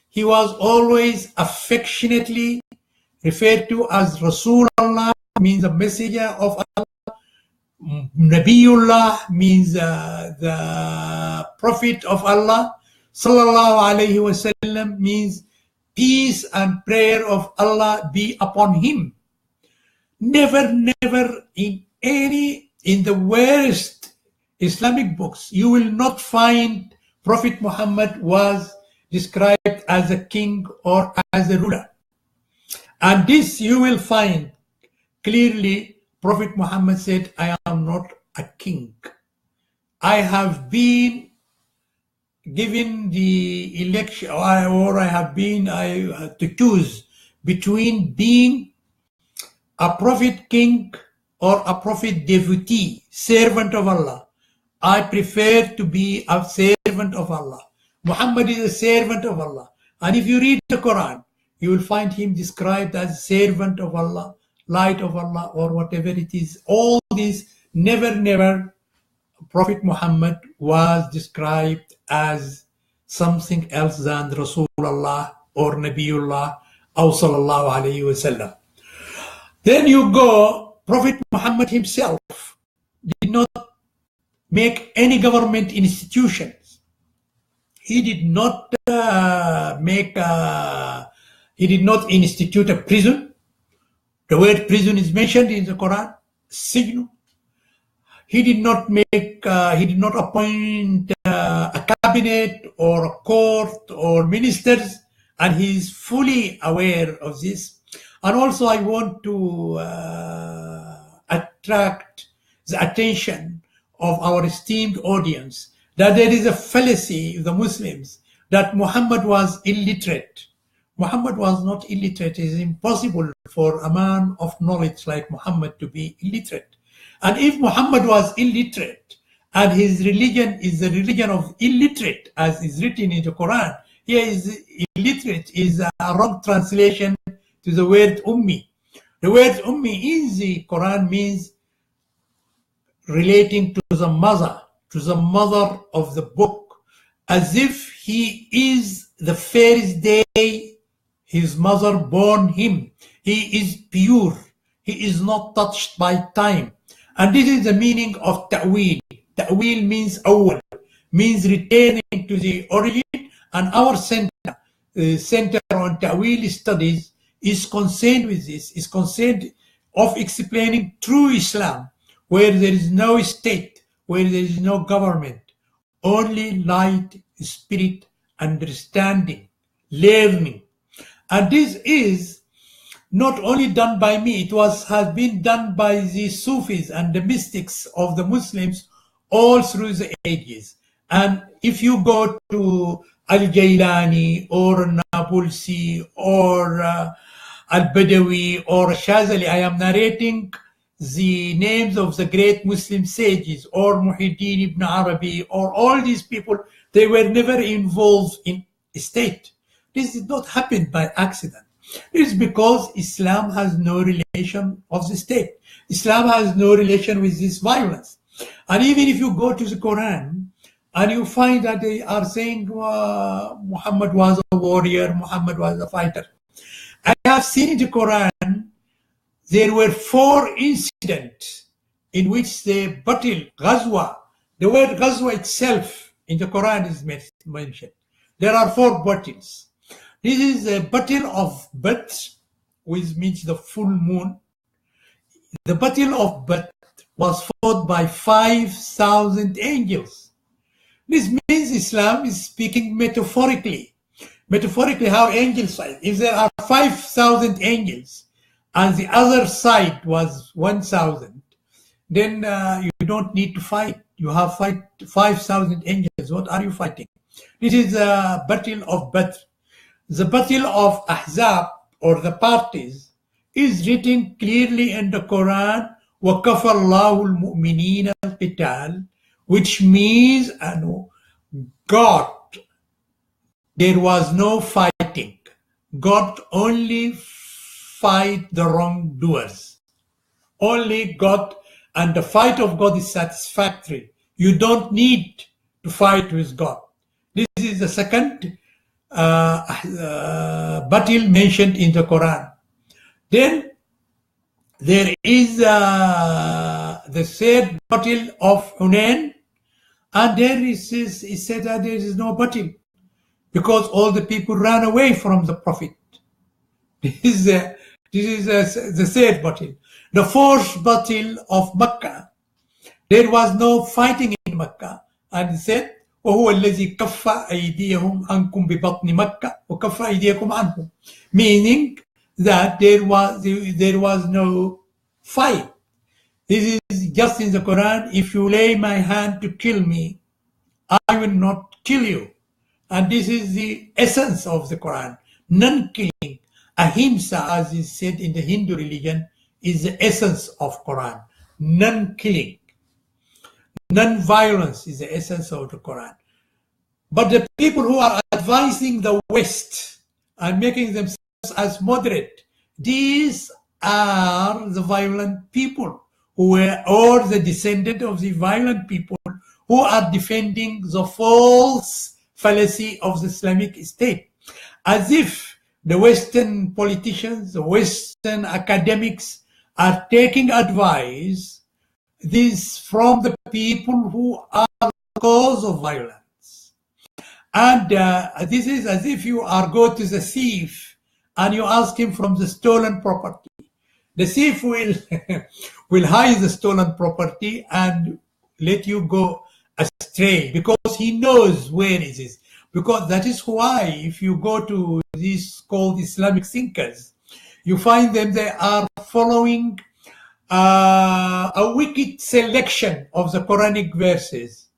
Speaker 1: He was always affectionately referred to as Rasulullah, means the messenger of Allah. Nabiullah means the prophet of Allah. Sallallahu alayhi wasallam means peace and prayer of Allah be upon him. Never in the worst Islamic books, you will not find Prophet Muhammad was described as a king or as a ruler. And this you will find clearly. Prophet Muhammad said, I am not a king. I have been given the election, or I have been to choose between being a prophet king or a prophet devotee, servant of Allah. I prefer to be a servant of Allah. Muhammad is a servant of Allah. And if you read the Quran, you will find him described as servant of Allah, light of Allah, or whatever it is. All these, never Prophet Muhammad was described as something else than Rasulullah or Nabiullah or Sallallahu Alaihi Wasallam. Then you go, Prophet Muhammad himself did not make any government institutions. He did not he did not institute a prison. The word prison is mentioned in the Quran, Sijnu. He did not appoint a cabinet or a court or ministers, and he is fully aware of this. And also I want to attract the attention of our esteemed audience that there is a fallacy of the Muslims that Muhammad was illiterate. Muhammad was not illiterate. It is impossible for a man of knowledge like Muhammad to be illiterate. And if Muhammad was illiterate and his religion is the religion of illiterate, as is written in the Quran, here is illiterate is a wrong translation to the word ummi. The word ummi in the Quran means relating to the mother of the book, as if he is the first day his mother born him. He is pure. He is not touched by time. And this is the meaning of ta'wil. Ta'wil means awwal, means returning to the origin. And our center on ta'wil studies is concerned with this, is concerned of explaining true Islam, where there is no state, where there is no government, only light, spirit, understanding, learning. And this is not only done by me, it has been done by the Sufis and the mystics of the Muslims all through the ages. And if you go to Al-Jailani or Nabulsi or Al-Badawi or Shazali, I am narrating the names of the great Muslim sages, or Muhyiddin ibn Arabi, or all these people, they were never involved in state. This did not happen by accident. It is because Islam has no relation of the state. Islam has no relation with this violence. And even if you go to the Quran and you find that they are saying Muhammad was a warrior, Muhammad was a fighter. I have seen in the Quran there were 4 incidents in which the battle, Ghazwa, the word Ghazwa itself in the Quran is mentioned. There are 4 battles. This is the battle of Badr, which means the full moon. The battle of Badr was fought by 5,000 angels. This means Islam is speaking metaphorically. Metaphorically, how angels fight. If there are 5,000 angels and the other side was 1,000, then you don't need to fight. You have 5,000 angels. What are you fighting? This is the battle of Badr. The battle of Ahzab, or the parties, is written clearly in the Quran, وَكَفَى اللَّهُ الْمُؤْمِنِينَ الْقِتَالِ, which means God, there was no fighting. God only fight the wrongdoers. Only God, and the fight of God is satisfactory. You don't need to fight with God. This is the second battle mentioned in the Quran. Then there is the third battle of Hunain, and there it said that there is no battle because all the people ran away from the Prophet. This is the third battle. The fourth battle of Mecca, there was no fighting in Mecca, and it said, وهو الذي كف أيديهم عنكم ببطن مكة وكف أيديكم عنهم, meaning that there was no fight. This is just in the Quran. If you lay my hand to kill me, I will not kill you. And this is the essence of the Quran. Non-killing. Ahimsa, as is said in the Hindu religion, is the essence of Quran. Non-killing. Non-violence is the essence of the Quran. But the people who are advising the West and making themselves as moderate, these are the violent people or the descendant of the violent people who are defending the false fallacy of the Islamic State, as if the Western politicians, the Western academics are taking advice from the people who are the cause of violence. And this is as if you are go to the thief and you ask him from the stolen property. The thief will hide the stolen property and let you go astray because he knows where it is. Because that is why if you go to these called Islamic thinkers, you find them, they are following a wicked selection of the Quranic verses.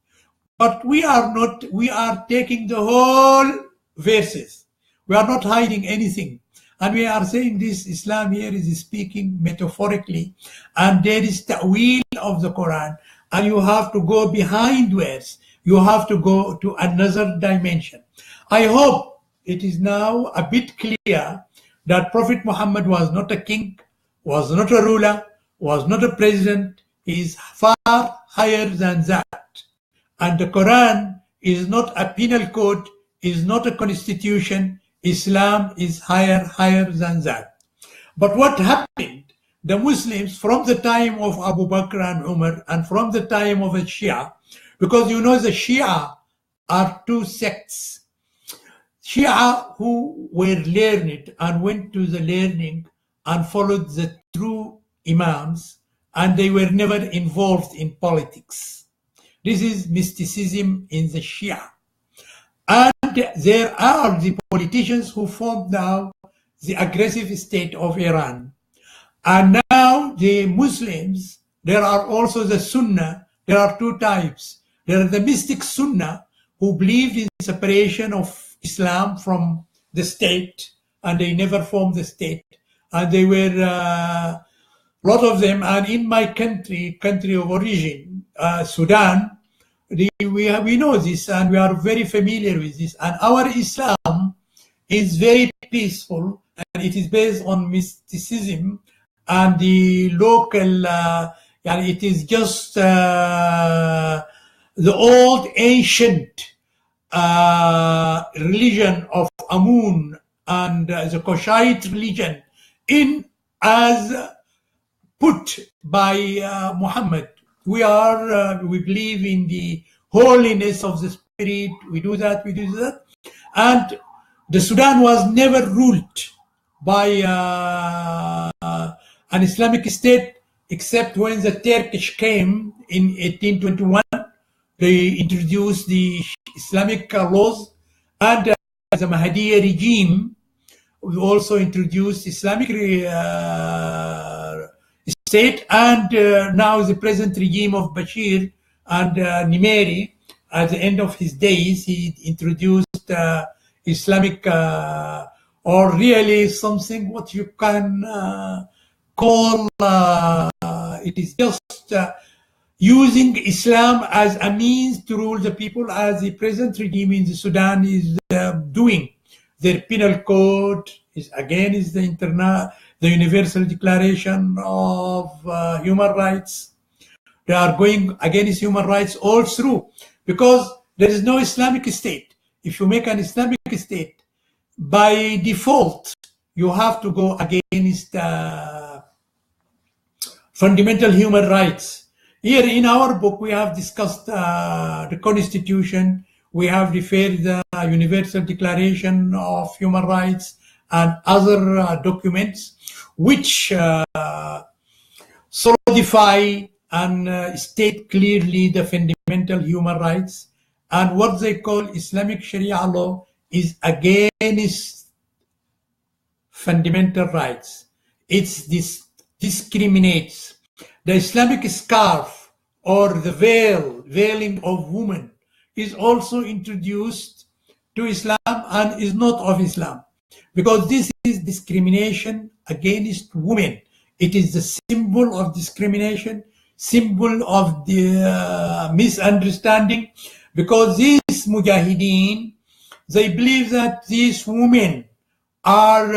Speaker 1: But we are not, we are taking the whole verses. We are not hiding anything. And we are saying this Islam here is speaking metaphorically, and there is ta'wil of the Quran, and you have to go behind words. You have to go to another dimension. I hope it is now a bit clear that Prophet Muhammad was not a king, was not a ruler, was not a president. He is far higher than that. And the Quran is not a penal code, is not a constitution. Islam is higher than that. But what happened? The Muslims from the time of Abu Bakr and Umar and from the time of the Shia, because you know the Shia are two sects. Shia who were learned and went to the learning and followed the true Imams, and they were never involved in politics. This is mysticism in the Shia. And there are the politicians who formed now the aggressive state of Iran. And now the Muslims, there are also the Sunnah. There are two types. There are the mystic Sunnah who believed in separation of Islam from the state, and they never formed the state. And they were a lot of them. And in my country of origin, Sudan, we know this and we are very familiar with this. And our Islam is very peaceful, and it is based on mysticism and the local, and it is just the old ancient religion of Amun and the Kushite religion as put by Muhammad. We believe in the holiness of the spirit. We do that. And the Sudan was never ruled by an Islamic state, except when the Turkish came in 1821. They introduced the Islamic laws, and the Mahdiya regime also introduced Islamic state, and now the present regime of Bashir and Nimeri, at the end of his days, he introduced Islamic, or really something what you can call, it is just using Islam as a means to rule the people, as the present regime in the Sudan is doing. Their penal code is the Universal Declaration of Human Rights. They are going against human rights all through, because there is no Islamic state. If you make an Islamic state, by default, you have to go against fundamental human rights. Here in our book, we have discussed the Constitution. We have referred the Universal Declaration of Human Rights and other documents which solidify and state clearly the fundamental human rights. And what they call Islamic Sharia law is against fundamental rights. This discriminates. The Islamic scarf or the veiling of women is also introduced to Islam and is not of Islam, because this is discrimination against women. It is the symbol of discrimination, symbol of the misunderstanding, because these mujahideen, they believe that these women are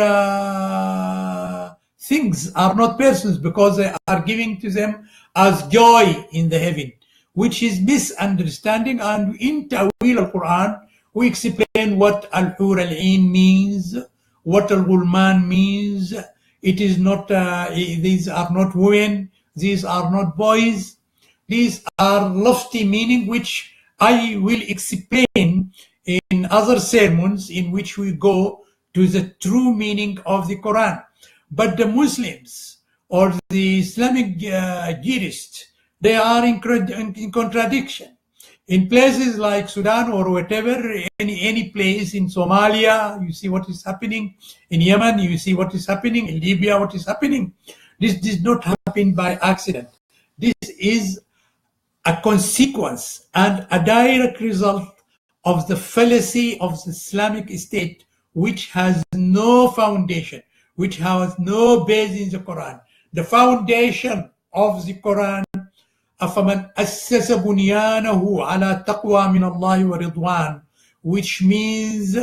Speaker 1: things, are not persons, because they are giving to them as joy in the heaven, which is misunderstanding. And in Ta'wil al-Quran, we explain what al-Hur al-Ain means, what al-Gulman means. It is not, these are not women, these are not boys. These are lofty meaning, which I will explain in other sermons in which we go to the true meaning of the Quran. But the Muslims or the Islamic jurists, they are in contradiction. In places like Sudan or whatever, any place in Somalia, you see what is happening. In Yemen, you see what is happening. In Libya, what is happening. This did not happen by accident. This is a consequence and a direct result of the fallacy of the Islamic State, which has no foundation, which has no base in the Quran. The foundation of the Quran, أَفَمَنْ أَسَّسَ بُنْيَانَهُ عَلَى تَقْوَى مِنَ اللَّهِ وَرِضْوَانٍ, which means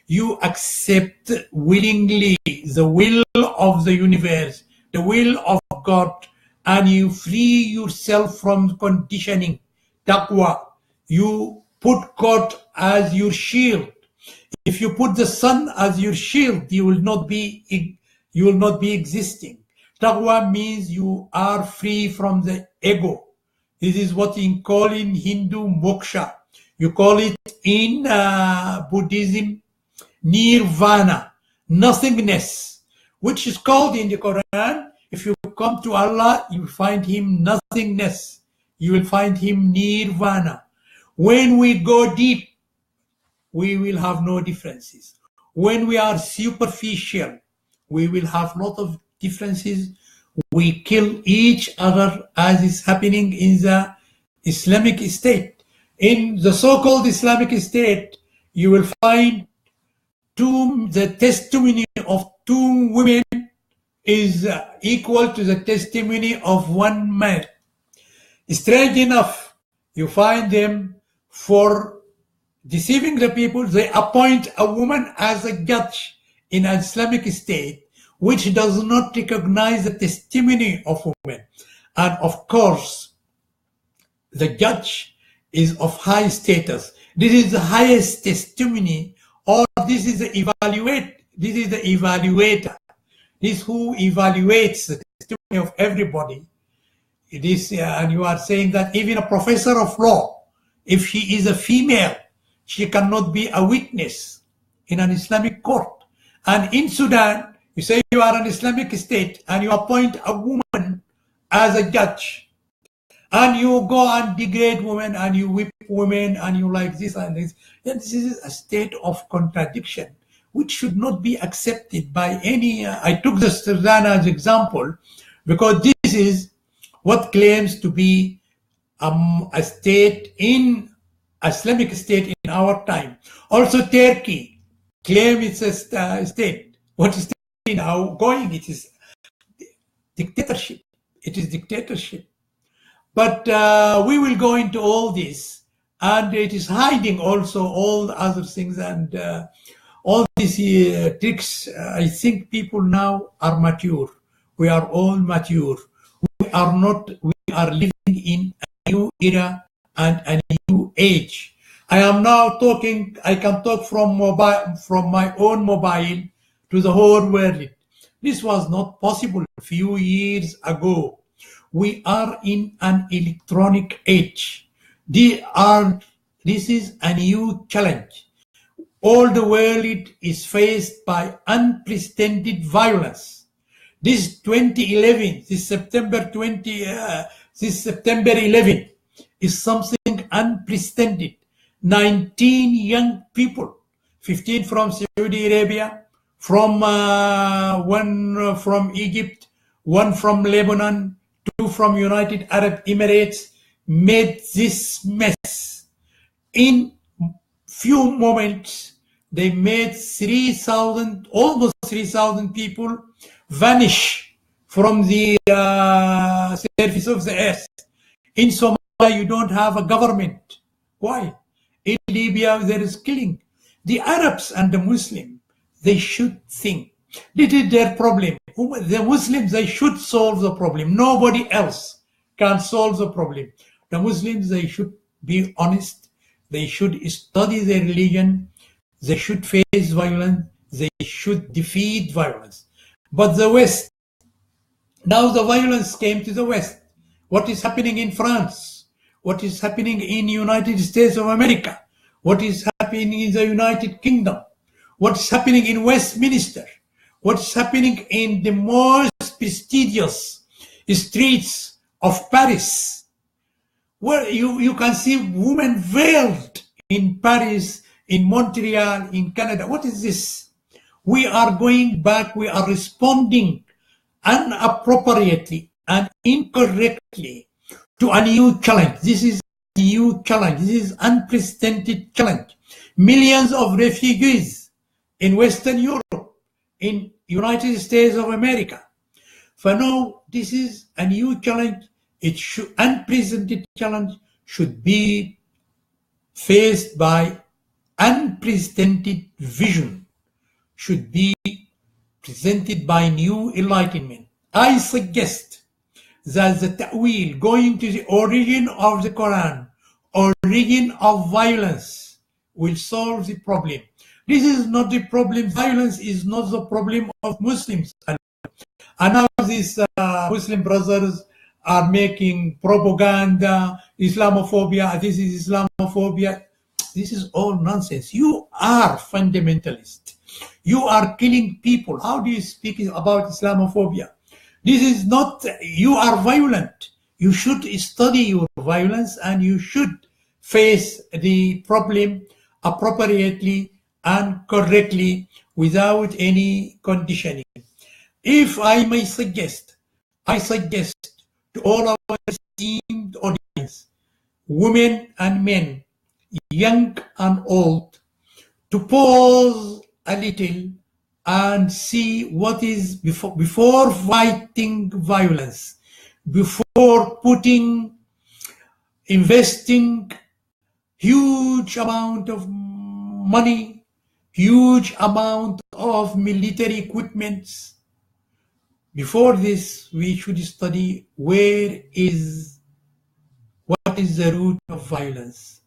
Speaker 1: you accept willingly the will of the universe, the will of God, and you free yourself from conditioning. Taqwa, you put God as your shield. If you put the sun as your shield, you will not be existing. Taqwa means you are free from the ego. This is what you call in Hindu moksha. You call it in Buddhism nirvana, nothingness, which is called in the Quran. If you come to Allah, you find him nothingness. You will find him nirvana. When we go deep, we will have no differences. When we are superficial, we will have a lot of differences. We kill each other, as is happening in the Islamic State. In the so-called Islamic State, you will find the testimony of two women is equal to the testimony of one man. Strange enough, you find them, for deceiving the people, they appoint a woman as a judge in an Islamic State, which does not recognize the testimony of women. And of course, the judge is of high status. This is the highest testimony, or this is the evaluator. This who evaluates the testimony of everybody. It is, and you are saying that even a professor of law, if she is a female, she cannot be a witness in an Islamic court. And in Sudan, you say you are an Islamic State and you appoint a woman as a judge, and you go and degrade women and you whip women and you like this and this. And this is a state of contradiction which should not be accepted by any. I took the Sudan as example because this is what claims to be a state in Islamic State in our time. Also, Turkey claims it's a state. What is now going? It is dictatorship. It is dictatorship. But we will go into all this, and it is hiding also all the other things and all these tricks. I think people now are mature. We are all mature. We are not. We are living in a new era and a new age. I am now talking, I can talk from my own mobile to the whole world. This was not possible a few years ago. We are in an electronic age. This is a new challenge. All the world is faced by unprecedented violence. This 2011, this September 11 is something unprecedented. 19 young people, 15 from Saudi Arabia, one from Egypt, one from Lebanon, two from United Arab Emirates, made this mess. In few moments, they made almost 3,000 people vanish from the surface of the earth. In Somalia, you don't have a government. Why? In Libya, there is killing. The Arabs and the Muslims, they should think. This is their problem. The Muslims, they should solve the problem. Nobody else can solve the problem. The Muslims, they should be honest. They should study their religion. They should face violence. They should defeat violence. But the West, now the violence came to the West. What is happening in France? What is happening in the United States of America? What is happening in the United Kingdom? What's happening in Westminster? What's happening in the most prestigious streets of Paris? Where you can see women veiled in Paris, in Montreal, in Canada. What is this? We are going back, we are responding inappropriately and incorrectly to a new challenge. This is a new challenge. This is unprecedented challenge. Millions of refugees in Western Europe, in United States of America. For now, this is a new challenge. Unprecedented challenge should be faced by unprecedented vision, should be presented by new enlightenment. I suggest that the ta'wil, going to the origin of the Quran, origin of violence, will solve the problem. This is not the problem. Violence is not the problem of Muslims. And now these Muslim brothers are making propaganda, Islamophobia, this is Islamophobia. This is all nonsense. You are fundamentalist. You are killing people. How do you speak about Islamophobia? This is not, you are violent. You should study your violence and you should face the problem appropriately and correctly without any conditioning. If I may suggest, I suggest to all our esteemed audience, women and men, young and old, to pause a little and see what is before fighting violence, before investing huge amount of money, huge amount of military equipments. Before this, we should study what is the root of violence.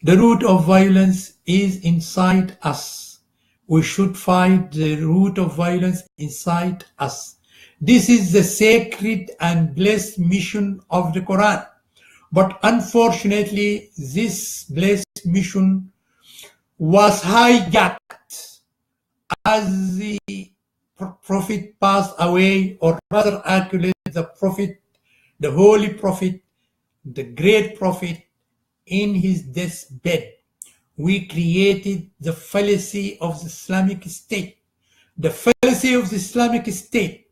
Speaker 1: The root of violence is inside us. We should find the root of violence inside us. This is the sacred and blessed mission of the Quran. But unfortunately, this blessed mission was hijacked as the Prophet passed away, or rather accurately, the Prophet, the Holy Prophet, the great Prophet, in his deathbed. We created the fallacy of the Islamic State. The fallacy of the Islamic State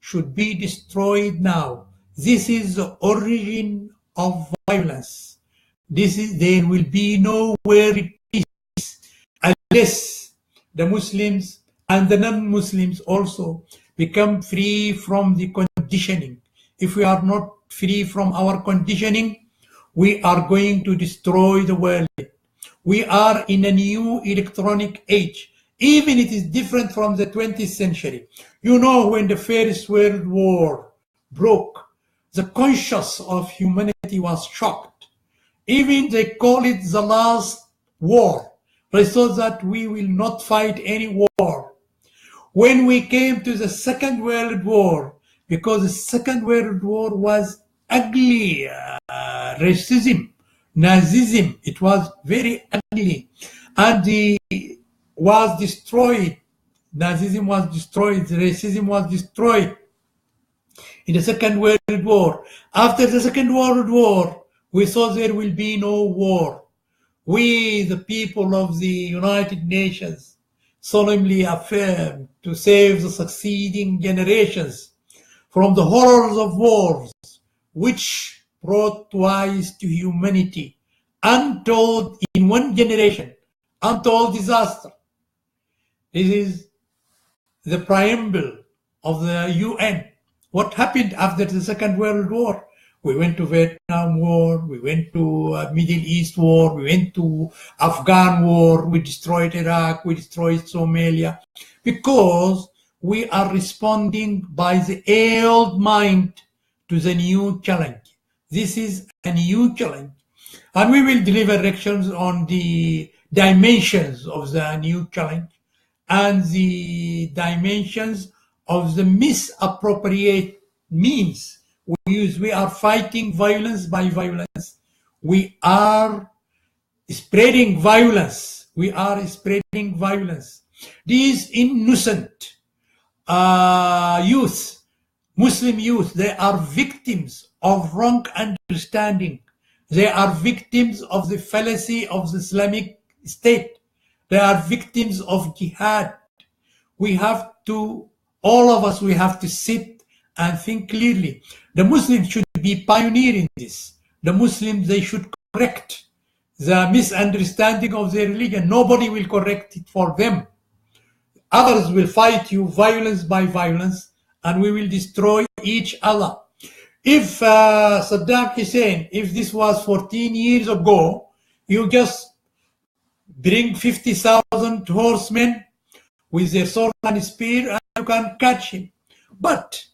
Speaker 1: should be destroyed now. This is the origin of violence. There will be nowhere peace unless the Muslims and the non-Muslims also become free from the conditioning. If we are not free from our conditioning, we are going to destroy the world. We are in a new electronic age. Even it is different from the 20th century. You know, when the First World War broke, the conscience of humanity was shocked. Even they call it the last war. They thought that we will not fight any war. When we came to the Second World War, because the Second World War was ugly, racism, Nazism, it was very ugly, and the was destroyed. Nazism was destroyed, racism was destroyed in the Second World War. After the Second World War, we thought there will be no war. We, the people of the United Nations, solemnly affirm to save the succeeding generations from the horrors of wars, which brought twice to humanity, untold in one generation, untold disaster. This is the preamble of the UN. What happened after the Second World War? We went to Vietnam War, we went to Middle East War, we went to Afghan War, we destroyed Iraq, we destroyed Somalia, because we are responding by the old mind to the new challenge. This is a new challenge. And we will deliver lectures on the dimensions of the new challenge and the dimensions of the misappropriate means we use. We are fighting violence by violence. We are spreading violence. We are spreading violence. These innocent youth, Muslim youth, they are victims of wrong understanding. They are victims of the fallacy of the Islamic State. They are victims of jihad. We have to, all of us, we have to sit and think clearly. The Muslims should be pioneering this. The Muslims, they should correct the misunderstanding of their religion. Nobody will correct it for them. Others will fight you violence by violence, and we will destroy each other. If Saddam Hussein, if this was 14 years ago, you just bring 50,000 horsemen with their sword and spear, and you can catch him. But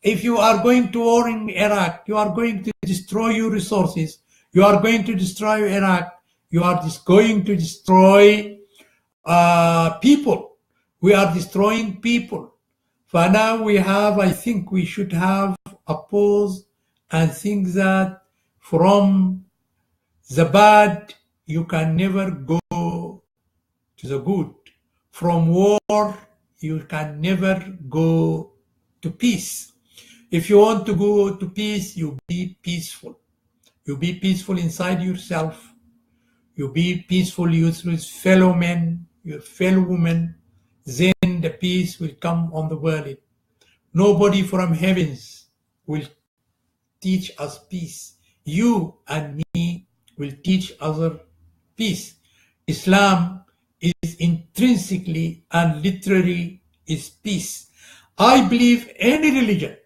Speaker 1: if you are going to war in Iraq, you are going to destroy your resources. You are going to destroy Iraq. You are just going to destroy people. We are destroying people. For now, we have, I think we should have a pause and think that from the bad, you can never go to the good. From war, you can never go to peace. If you want to go to peace, you be peaceful. You be peaceful inside yourself. You be peaceful with fellow men, your fellow women. Then the peace will come on the world. Nobody from heavens will teach us peace. You and me will teach other peace. Islam is intrinsically and literally is peace. I believe any religion,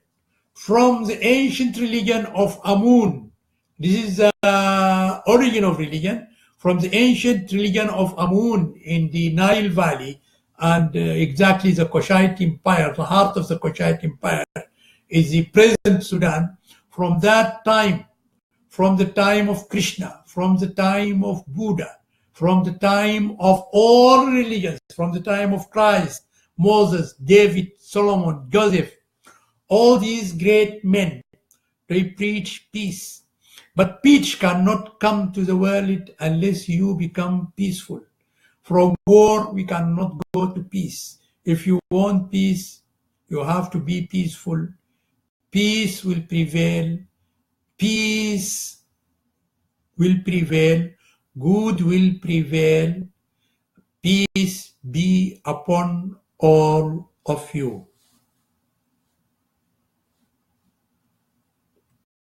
Speaker 1: from the ancient religion of Amun, this is the origin of religion, from the ancient religion of Amun in the Nile Valley, and exactly the Kushite Empire, the heart of the Kushite Empire is the present Sudan. From that time, from the time of Krishna, from the time of Buddha, from the time of all religions, from the time of Christ, Moses, David, Solomon, Joseph, all these great men, they preach peace. But peace cannot come to the world unless you become peaceful. From war, we cannot go to peace. If you want peace, you have to be peaceful. Peace will prevail. Peace will prevail. Good will prevail. Peace be upon all of you.